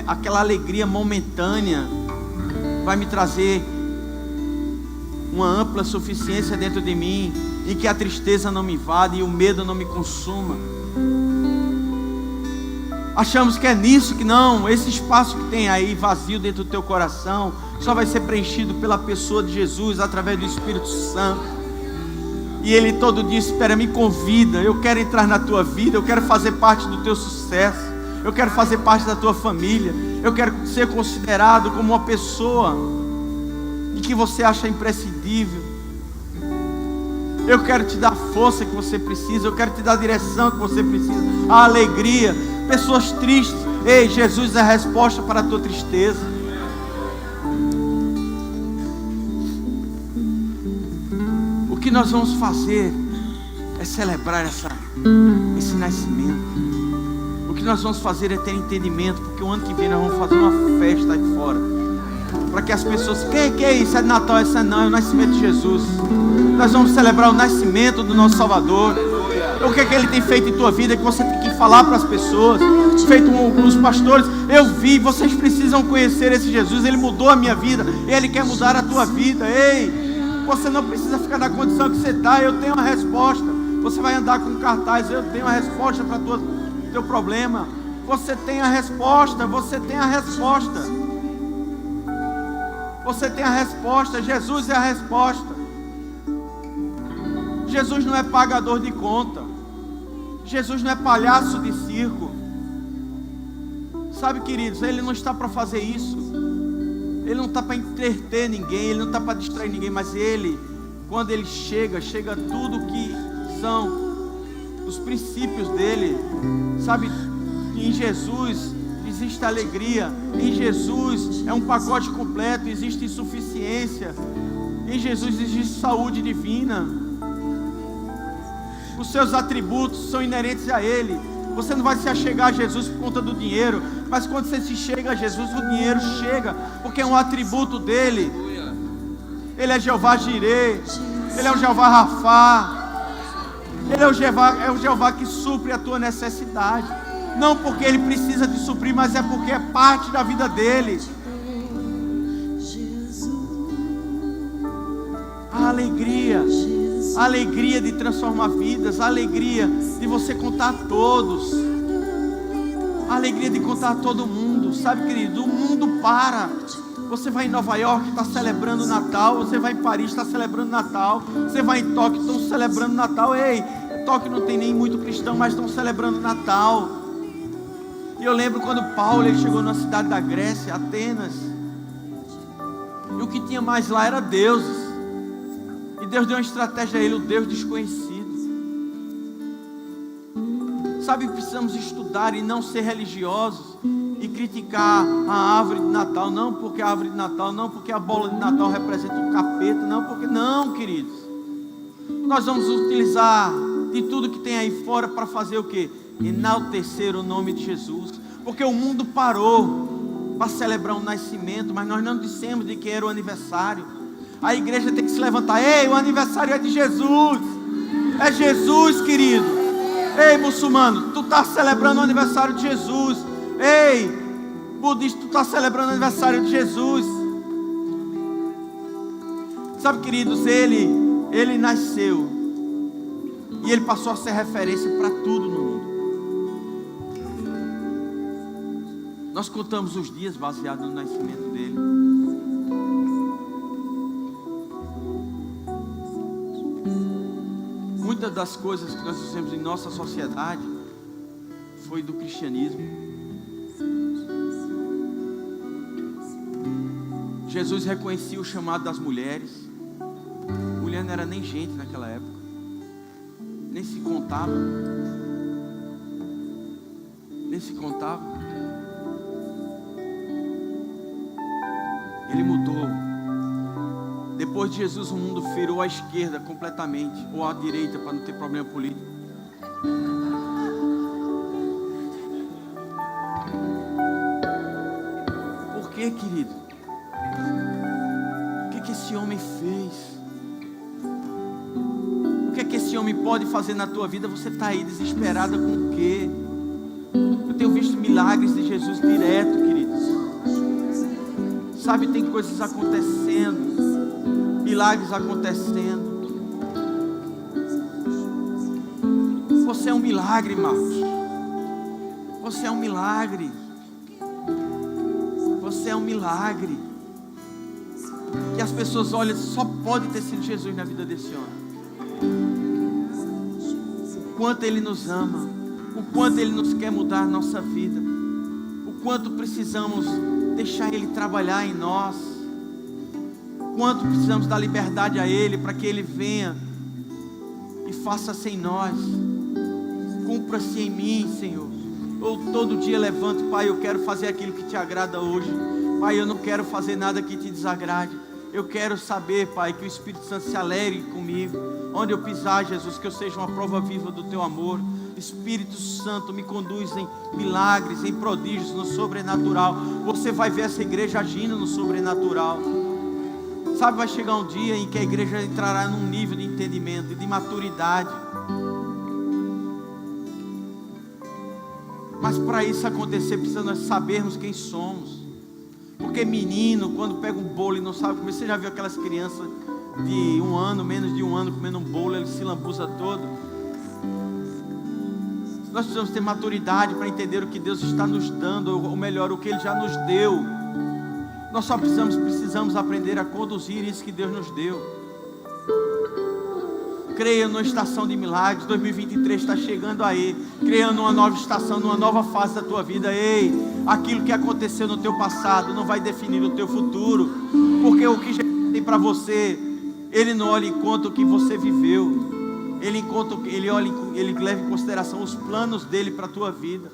aquela alegria momentânea vai me trazer uma ampla suficiência dentro de mim, e que a tristeza não me invade e o medo não me consuma. Achamos que é nisso, que não, esse espaço que tem aí vazio dentro do teu coração só vai ser preenchido pela pessoa de Jesus, através do Espírito Santo. E Ele todo dia espera: me convida, eu quero entrar na tua vida, eu quero fazer parte do teu sucesso, eu quero fazer parte da tua família, eu quero ser considerado como uma pessoa em que você acha imprescindível. Eu quero te dar a força que você precisa, eu quero te dar a direção que você precisa, a alegria. Pessoas tristes, ei, Jesus é a resposta para a tua tristeza. O que nós vamos fazer é celebrar esse nascimento. O que nós vamos fazer é ter entendimento, porque o ano que vem nós vamos fazer uma festa aí fora, para que as pessoas, que é isso? É de Natal? Isso não, é o nascimento de Jesus. Nós vamos celebrar o nascimento do nosso Salvador. O que é que Ele tem feito em tua vida, que você tem que falar para as pessoas, feito os pastores. Eu vi, vocês precisam conhecer esse Jesus, Ele mudou a minha vida, Ele quer mudar a tua vida. Ei, você não precisa ficar na condição que você está. Eu tenho uma resposta. Você vai andar com cartaz: eu tenho a resposta para o teu problema. Você tem a resposta, você tem a resposta. Você tem a resposta, Jesus é a resposta. Jesus não é pagador de conta. Jesus não é palhaço de circo. Sabe, queridos, Ele não está para fazer isso. Ele não está para entreter ninguém, Ele não está para distrair ninguém. Mas Ele, quando Ele chega tudo que são os princípios dEle. Sabe, em Jesus existe alegria. Em Jesus é um pacote completo. Existe insuficiência. Em Jesus existe saúde divina. Os seus atributos são inerentes a Ele. Você não vai se achegar a Jesus por conta do dinheiro, mas quando você se chega a Jesus, o dinheiro chega, porque é um atributo dEle. Ele é Jeová Jireh, Ele é o Jeová Rafá, Ele é o Jeová que supre a tua necessidade. Não porque Ele precisa te suprir, mas é porque é parte da vida dEle. A alegria de transformar vidas, a alegria de você contar a todos, a alegria de contar a todo mundo. Sabe, querido, o mundo para. Você vai em Nova York, está celebrando Natal. Você vai em Paris, está celebrando Natal. Você vai em Tóquio, estão celebrando Natal. Ei, Tóquio não tem nem muito cristão, mas estão celebrando Natal. E eu lembro quando Paulo ele chegou na cidade da Grécia, Atenas, e o que tinha mais lá era deuses. E Deus deu uma estratégia a ele, o Deus desconhecido. Sabe, precisamos estudar e não ser religiosos, e criticar a árvore de Natal, não porque a árvore de Natal, não porque a bola de Natal representa o capeta, não porque, não, queridos. Nós vamos utilizar de tudo que tem aí fora para fazer o quê? Enaltecer o nome de Jesus, porque o mundo parou para celebrar um nascimento, mas nós não dissemos de que era o aniversário. A igreja tem que se levantar: ei, o aniversário é de Jesus, é Jesus, querido. Ei, muçulmano, tu está celebrando o aniversário de Jesus. Ei, budista, tu está celebrando o aniversário de Jesus. Sabe, queridos, ele nasceu e ele passou a ser referência para tudo no mundo. Nós contamos os dias baseados no nascimento dele. Muitas das coisas que nós fizemos em nossa sociedade foi do cristianismo. Jesus reconhecia o chamado das mulheres. Mulher não era nem gente naquela época, nem se contava. Nem se contava. Ele mudou. Depois de Jesus, o mundo virou à esquerda completamente, ou à direita, para não ter problema político. Por que, querido? O que esse homem fez? O que esse homem pode fazer na tua vida? Você está aí desesperada com o quê? Eu tenho visto milagres de Jesus direto, queridos. Sabe, tem coisas acontecendo, milagres acontecendo. Você é um milagre, Marcos. Você é um milagre. Você é um milagre. Que as pessoas olham, só pode ter sido Jesus na vida desse homem. O quanto Ele nos ama, o quanto Ele nos quer mudar a nossa vida, o quanto precisamos deixar Ele trabalhar em nós, o quanto precisamos dar liberdade a Ele para que Ele venha e faça-se em nós. Cumpra-se em mim, Senhor. Eu todo dia levanto: Pai, eu quero fazer aquilo que te agrada hoje. Pai, eu não quero fazer nada que te desagrade. Eu quero saber, Pai, que o Espírito Santo se alegre comigo. Onde eu pisar, Jesus, que eu seja uma prova viva do Teu amor. Espírito Santo, me conduz em milagres, em prodígios, no sobrenatural. Você vai ver essa igreja agindo no sobrenatural. Sabe, vai chegar um dia em que a igreja entrará num nível de entendimento e de maturidade. Mas para isso acontecer, precisa nós sabermos quem somos. Porque menino, quando pega um bolo e não sabe comer, você já viu aquelas crianças de 1 ano, menos de 1 ano, comendo um bolo, ele se lambuza todo. Nós precisamos ter maturidade para entender o que Deus está nos dando, ou melhor, o que Ele já nos deu. Nós só precisamos aprender a conduzir isso que Deus nos deu. Creia numa estação de milagres. 2023 está chegando aí. Creia numa nova estação, numa nova fase da tua vida. Ei, aquilo que aconteceu no teu passado não vai definir o teu futuro, porque o que Jesus tem para você, Ele não olha em conta o que você viveu. Ele leva em consideração os planos dele para a tua vida.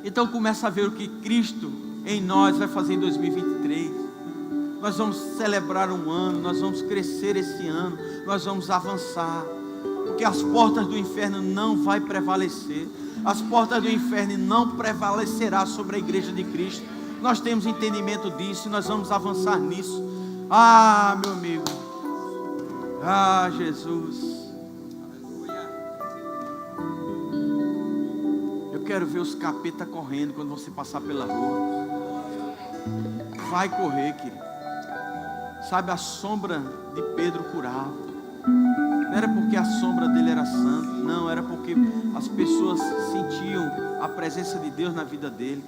Então começa a ver o que Cristo em nós vai fazer em 2023. Nós vamos celebrar um ano, nós vamos crescer esse ano, nós vamos avançar, porque as portas do inferno não vai prevalecer. As portas do inferno não prevalecerá sobre a igreja de Cristo. Nós temos entendimento disso e nós vamos avançar nisso. Ah, meu amigo. Ah, Jesus. Eu quero ver os capeta correndo quando você passar pela rua. Vai correr, querido. Sabe, a sombra de Pedro curava. Não era porque a sombra dele era santa, não, era porque as pessoas sentiam a presença de Deus na vida dele.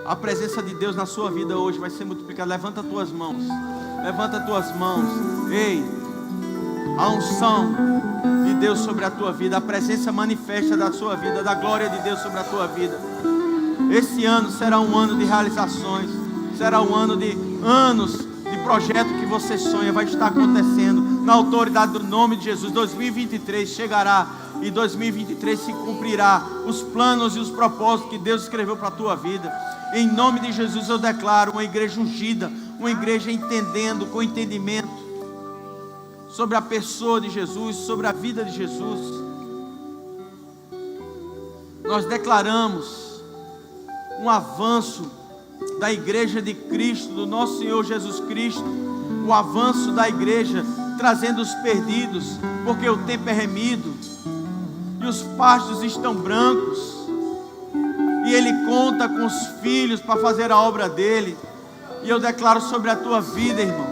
A presença de Deus na sua vida hoje vai ser multiplicada. Levanta as tuas mãos. Levanta as tuas mãos. Ei, a unção de Deus sobre a tua vida, a presença manifesta da sua vida, da glória de Deus sobre a tua vida. Esse ano será um ano de realizações. Será um ano de anos de projeto que você sonha vai estar acontecendo. Na autoridade do nome de Jesus, 2023 chegará e 2023 se cumprirá os planos e os propósitos que Deus escreveu para a tua vida. Em nome de Jesus eu declaro uma igreja ungida, uma igreja entendendo, com entendimento sobre a pessoa de Jesus, sobre a vida de Jesus. Nós declaramos um avanço da igreja de Cristo, do nosso Senhor Jesus Cristo, o avanço da igreja, trazendo os perdidos, porque o tempo é remido, e os pastos estão brancos, e Ele conta com os filhos para fazer a obra dEle. E eu declaro sobre a tua vida, irmão,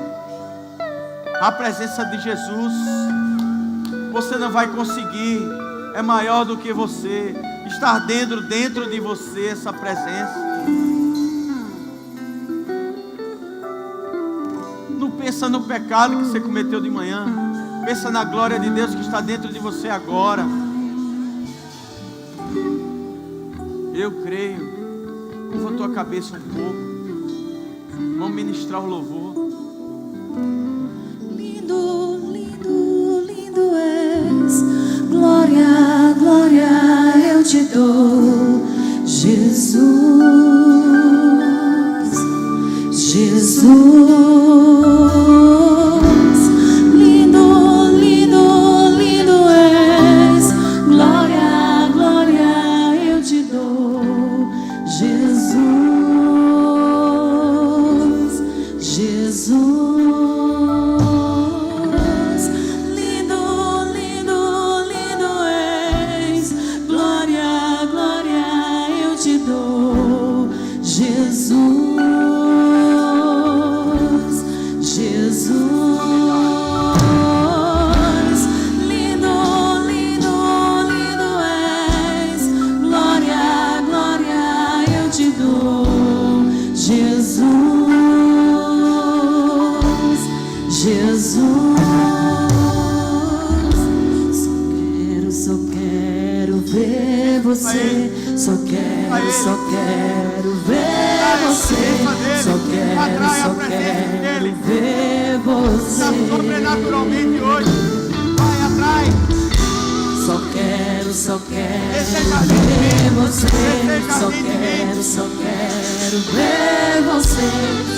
a presença de Jesus. Você não vai conseguir, é maior do que você, estar dentro de você essa presença. Não pensa no pecado que você cometeu de manhã, pensa na glória de Deus que está dentro de você agora. Eu creio. Curva a tua cabeça um pouco. Vamos ministrar o louvor. Lindo, lindo, lindo és. Glória, glória eu te dou, Jesus, Jesus. Lindo, lindo, lindo és. Glória, glória eu te dou, Jesus, Jesus. Lindo, lindo, lindo és. Glória, glória eu te dou, Jesus, Jesus. Lindo, lindo, lindo és. Glória, glória eu te dou, Jesus, Jesus. Só quero ver você. Só quero ver você. Só quero ver você. Sobrenaturalmente hoje. Vai atrás. Só quero Deseja ver você. Deseja Só quero ver você.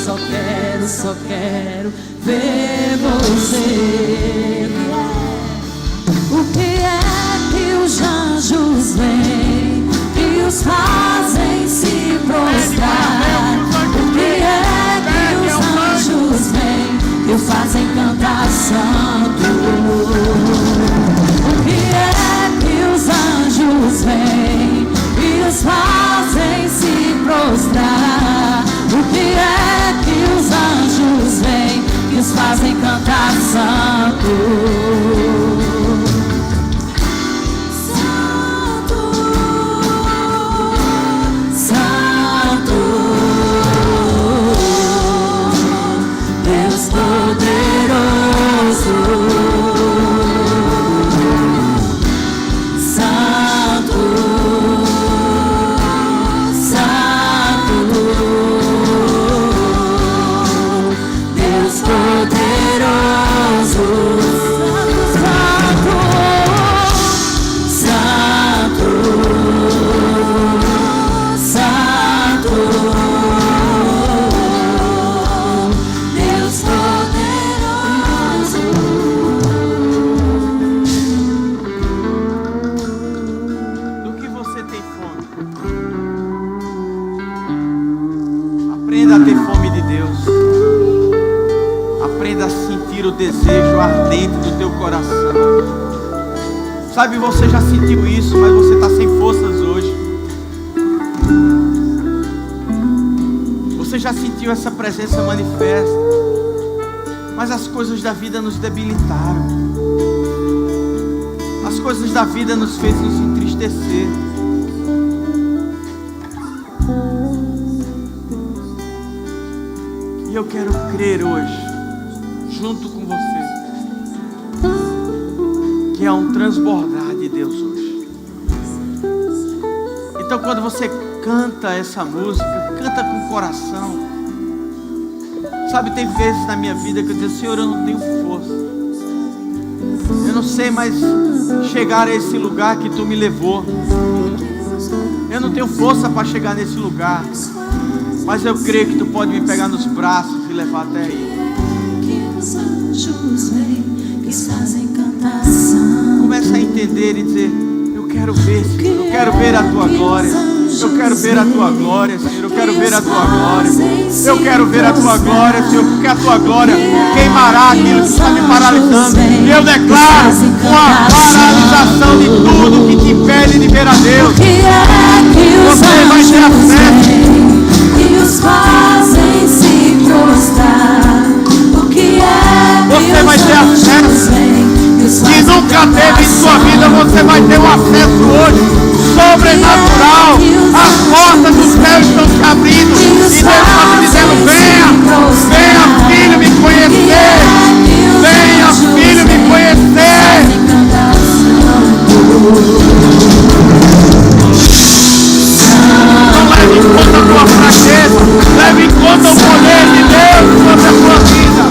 Só quero ver você. O que é que os anjos vêm e os fazem se prostrar? O que é que os anjos vêm e os fazem cantar santo? O que é que os anjos vêm e os fazem se prostrar? O que é que os anjos vêm e os fazem cantar santo? Santo, Santo, Deus poderoso. Santo, Santo, Deus poderoso. Santo, Santo, Santo, Deus poderoso. Do que você tem fome? Aprenda a ter fome de Deus. Aprenda a sentir o desejo ardente do teu coração. Sabe, você já sentiu isso, mas você está sem forças hoje. Você já sentiu essa presença manifesta, mas as coisas da vida nos debilitaram. As coisas da vida nos fez nos entristecer. E eu quero crer hoje, junto com você, que há um transbordar de Deus hoje. Então quando você canta essa música, canta com o coração. Sabe, tem vezes na minha vida que eu digo: Senhor, eu não tenho força. Eu não sei mais chegar a esse lugar que tu me levou. Eu não tenho força para chegar nesse lugar, mas eu creio que tu pode me pegar nos braços e levar até aí. Começa a entender e dizer: eu quero ver, Senhor, eu quero ver a tua glória. Eu quero ver a tua glória, Senhor. Eu quero ver a tua glória. Eu quero ver a tua glória, Senhor, porque a tua glória queimará aquilo que está me paralisando. E eu declaro uma paralisação de tudo que te impede de ver a Deus. Você vai ter acesso. E os fazem se prostrar. O que é Você vai ter acesso que nunca teve em sua vida. Você vai ter um acesso hoje sobrenatural. As portas do céu estão se abrindo e Deus está te dizendo: venha, venha, filho, me conhecer. Venha, filho, me conhecer. Não leve em conta a tua fraqueza, leve em conta o poder de Deus sobre a tua vida.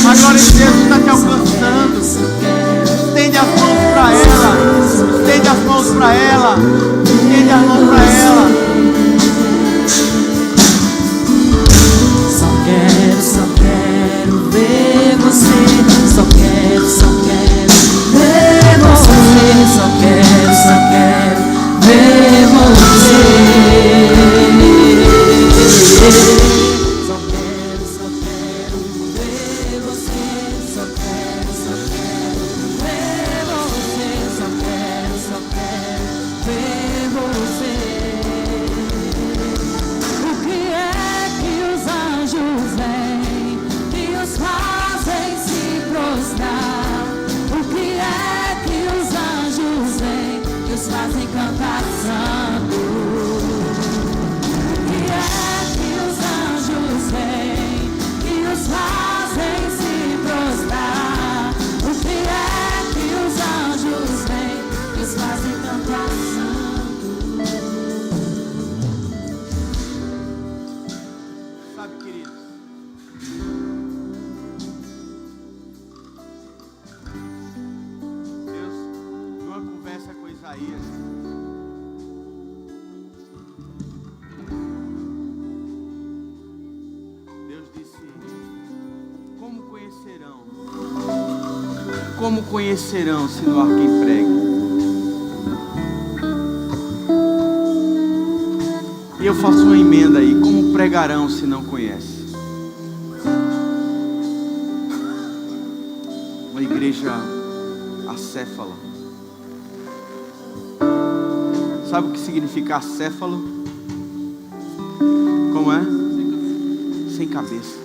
A glória de Deus está te alcançando. Estende as mãos para ela. Estende as mãos para ela. Estende as mãos para ela. Só quero ver você. Só quero ver você. Só quero ver você. como conhecerão se não há quem pregue? E eu faço uma emenda aí, como pregarão se não conhecem? Uma igreja acéfala. Sabe o que significa acéfalo? Como é? Sem cabeça.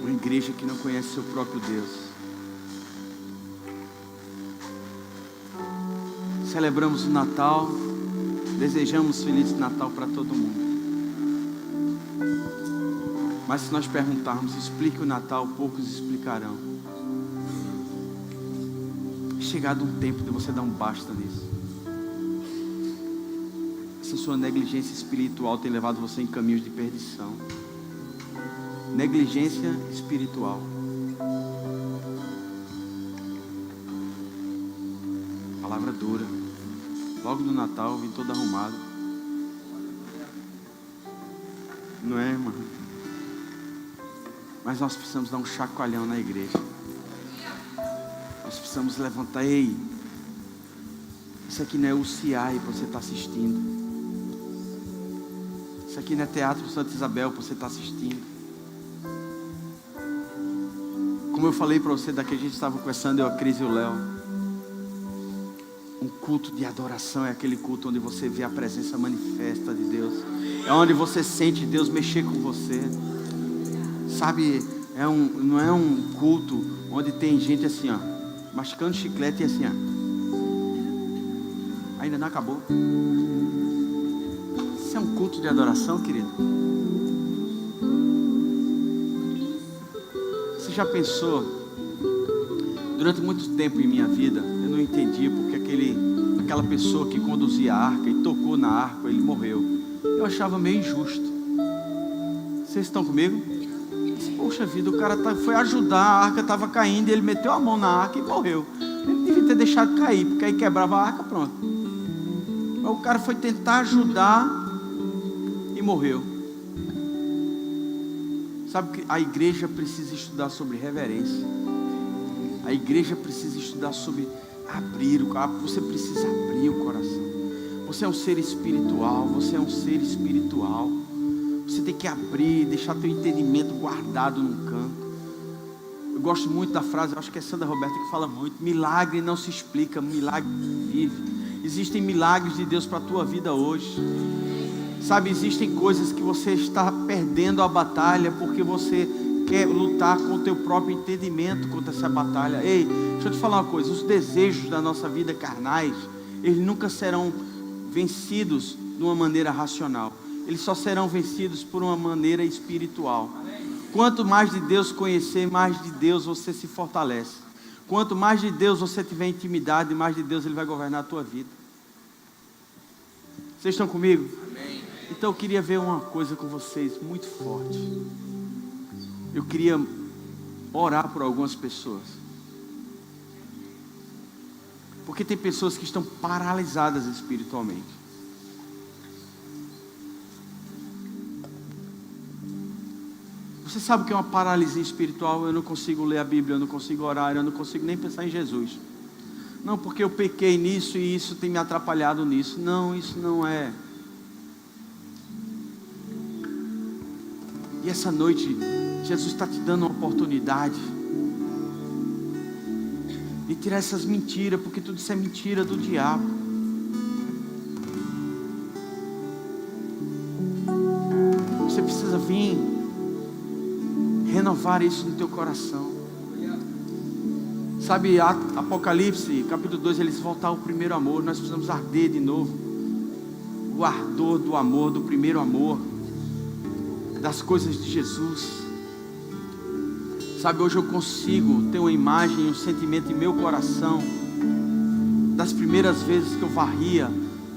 Uma igreja que não conhece seu próprio Deus. Celebramos o Natal, desejamos Feliz Natal para todo mundo. Mas se nós perguntarmos, explique o Natal, poucos explicarão. É chegado um tempo de você dar um basta nisso. Essa sua negligência espiritual tem levado você em caminhos de perdição. Negligência espiritual. Palavra dura. Logo do Natal, vim todo arrumado. Não é, irmão? Mas nós precisamos dar um chacoalhão na igreja. Nós precisamos levantar. Ei, isso aqui não é UCI para você estar assistindo. Isso aqui não é Teatro Santa Isabel para você estar assistindo. Como eu falei para você, daqui a gente estava conversando, eu, a Cris e o Léo. Um culto de adoração é aquele culto onde você vê a presença manifesta de Deus. É onde você sente Deus mexer com você. Sabe, não é um culto onde tem gente assim, ó, mascando chiclete e assim, ó. Ainda não acabou. Isso é um culto de adoração, querido. Você já pensou? Durante muito tempo em minha vida, eu não entendia porque aquela pessoa que conduzia a arca e tocou na arca, ele morreu. Eu achava meio injusto. Vocês estão comigo? Poxa vida, o cara foi ajudar, a arca estava caindo, e ele meteu a mão na arca e morreu. Ele devia ter deixado cair, porque aí quebrava a arca, pronto. Mas o cara foi tentar ajudar e morreu. Sabe que a igreja precisa estudar sobre reverência. A igreja precisa estudar sobre abrir o coração. Você precisa abrir o coração. Você é um ser espiritual, você é um ser espiritual. Você tem que abrir, deixar teu entendimento guardado num canto. Eu gosto muito da frase, eu acho que é Sandra Roberta que fala muito: milagre não se explica, milagre vive. Existem milagres de Deus para a tua vida hoje. Sabe, existem coisas que você está perdendo a batalha porque você quer lutar com o teu próprio entendimento contra essa batalha. Ei, deixa eu te falar uma coisa: os desejos da nossa vida carnais, eles nunca serão vencidos de uma maneira racional. Eles só serão vencidos por uma maneira espiritual. Quanto mais de Deus conhecer, mais de Deus você se fortalece. Quanto mais de Deus você tiver intimidade, mais de Deus Ele vai governar a tua vida. Vocês estão comigo? Amém. Então eu queria ver uma coisa com vocês muito forte. Eu queria orar por algumas pessoas. Porque tem pessoas que estão paralisadas espiritualmente. Você sabe o que é uma paralisia espiritual? Eu não consigo ler a Bíblia, eu não consigo orar, eu não consigo nem pensar em Jesus. Não, porque eu pequei nisso e isso tem me atrapalhado nisso. Não, isso não é. E essa noite, Jesus está te dando uma oportunidade de tirar essas mentiras, porque tudo isso é mentira do diabo. Você precisa vir renovar isso no teu coração. Sabe, Apocalipse, capítulo 2, eles voltar ao primeiro amor. Nós precisamos arder de novo. O ardor do amor, do primeiro amor, das coisas de Jesus. Sabe, hoje eu consigo ter uma imagem, um sentimento em meu coração das primeiras vezes que eu varria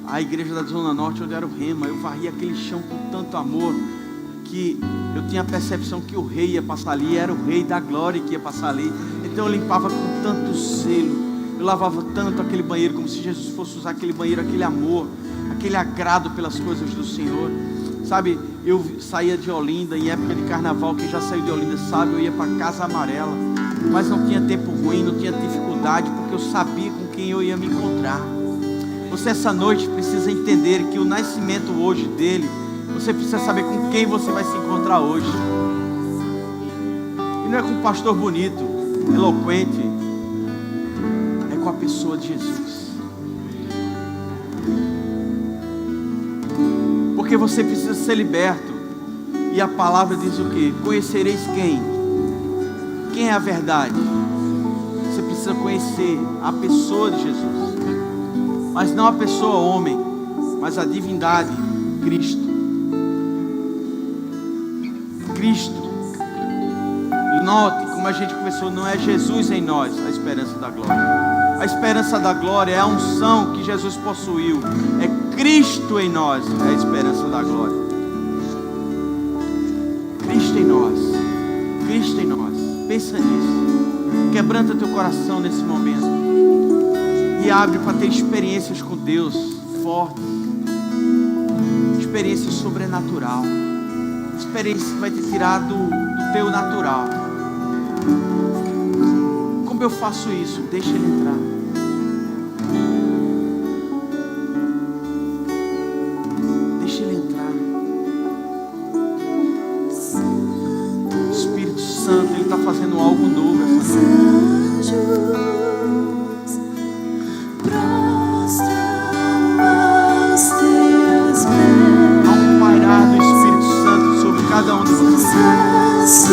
a igreja da Zona Norte, onde era o Rema. Eu varria aquele chão com tanto amor, que eu tinha a percepção que o rei ia passar ali, era o rei da glória que ia passar ali. Então eu limpava com tanto zelo, eu lavava tanto aquele banheiro, como se Jesus fosse usar aquele banheiro, aquele amor, aquele agrado pelas coisas do Senhor. Sabe, eu saía de Olinda, em época de carnaval, quem já saiu de Olinda sabe, eu ia para Casa Amarela. Mas não tinha tempo ruim, não tinha dificuldade, porque eu sabia com quem eu ia me encontrar. Você essa noite precisa entender que o nascimento hoje dele, você precisa saber com quem você vai se encontrar hoje. E não é com um pastor bonito, eloquente, é com a pessoa de Jesus. Porque você precisa ser liberto. E a palavra diz o quê? Conhecereis quem? Quem é a verdade? Você precisa conhecer a pessoa de Jesus. Mas não a pessoa homem, mas a divindade, Cristo. Cristo. E note, como a gente conversou, não é Jesus em nós a esperança da glória. A esperança da glória é a unção que Jesus possuiu. É Cristo em nós, é a esperança da glória. Cristo em nós. Cristo em nós. Pensa nisso. Quebranta teu coração nesse momento. E abre para ter experiências com Deus fortes. Experiência sobrenatural. Experiência que vai te tirar do teu natural. Como eu faço isso? Deixa ele entrar. Deixa ele entrar. O Espírito Santo, ele está fazendo algo novo essa noite. Há um pairar do Espírito Santo sobre cada um de vocês.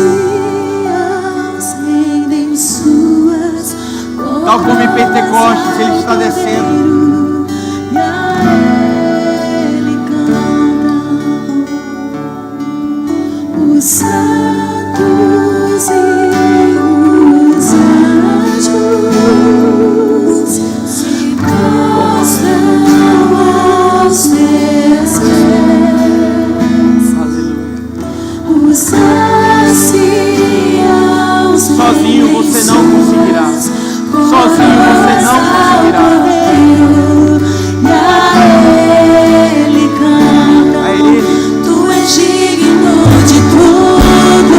Tal como em Pentecostes, ele está descendo. Os santos e os anjos se prostram aos teus pés. Aleluia. Os anciãos. Sozinho você não conseguirá. Sozinho você não conseguirá. E a Ele canta. A Ele. Tu és digno de tudo.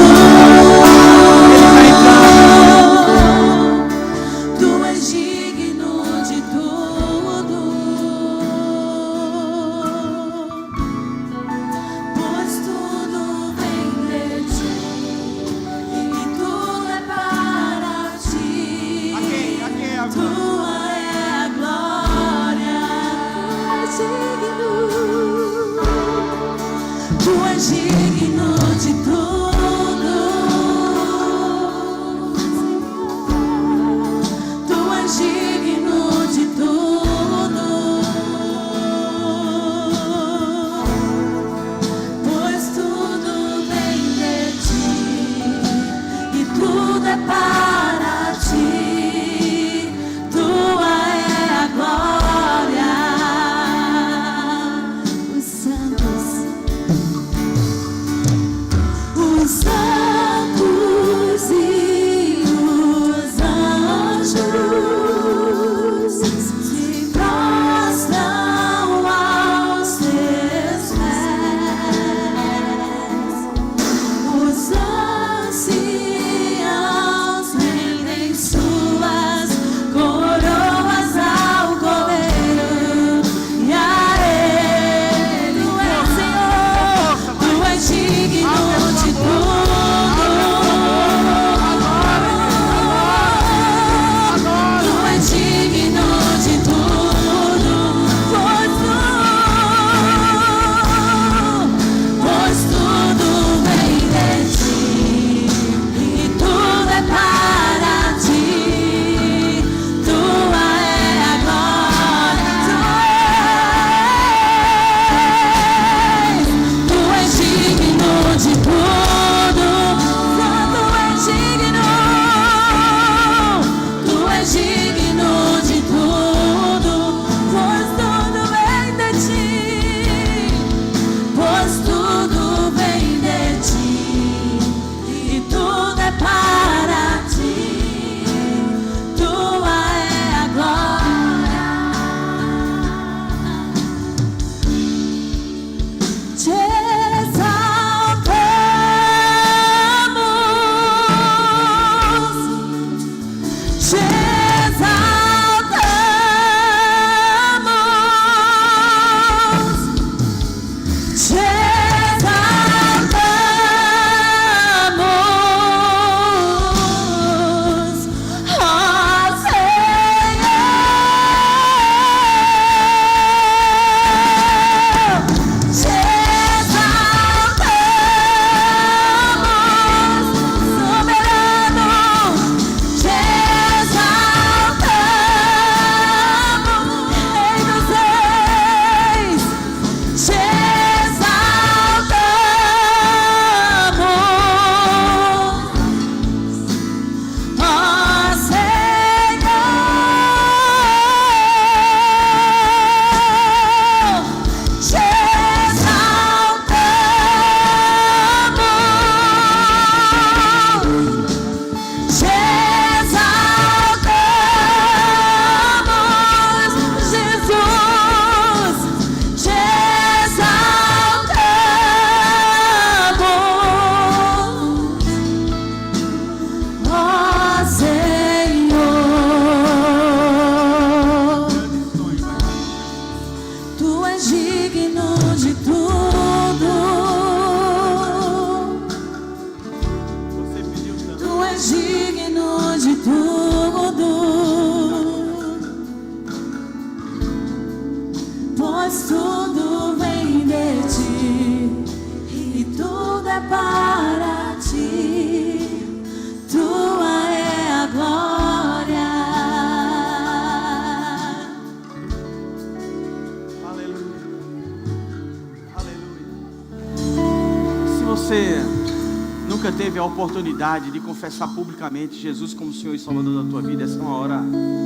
nunca teve a oportunidade de confessar publicamente Jesus como Senhor e Salvador da tua vida, essa é uma hora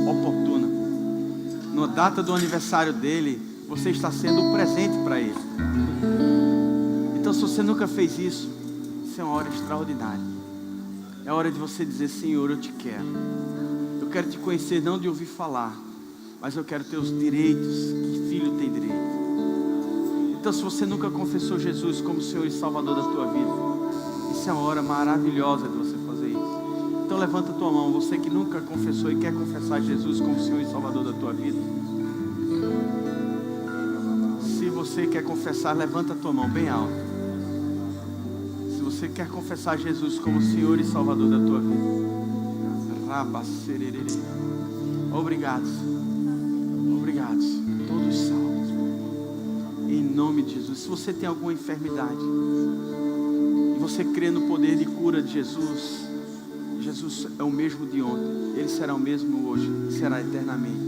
oportuna. Na data do aniversário dele, você está sendo um presente para ele. Então, se você nunca fez isso, isso é uma hora extraordinária. É hora de você dizer: Senhor, eu te quero. Eu quero te conhecer, não de ouvir falar, mas eu quero ter os direitos que filho tem direito. Então, se você nunca confessou Jesus como Senhor e Salvador da tua vida, isso é uma hora maravilhosa de você fazer isso. Então, levanta a tua mão, você que nunca confessou e quer confessar Jesus como Senhor e Salvador da tua vida. Se você quer confessar, levanta a tua mão bem alto. Se você quer confessar Jesus como Senhor e Salvador da tua vida. Obrigado. Obrigado. Todos salvos. Em nome de Jesus. Se você tem alguma enfermidade e você crê no poder de cura de Jesus, Jesus é o mesmo de ontem. Ele será o mesmo hoje. Será eternamente.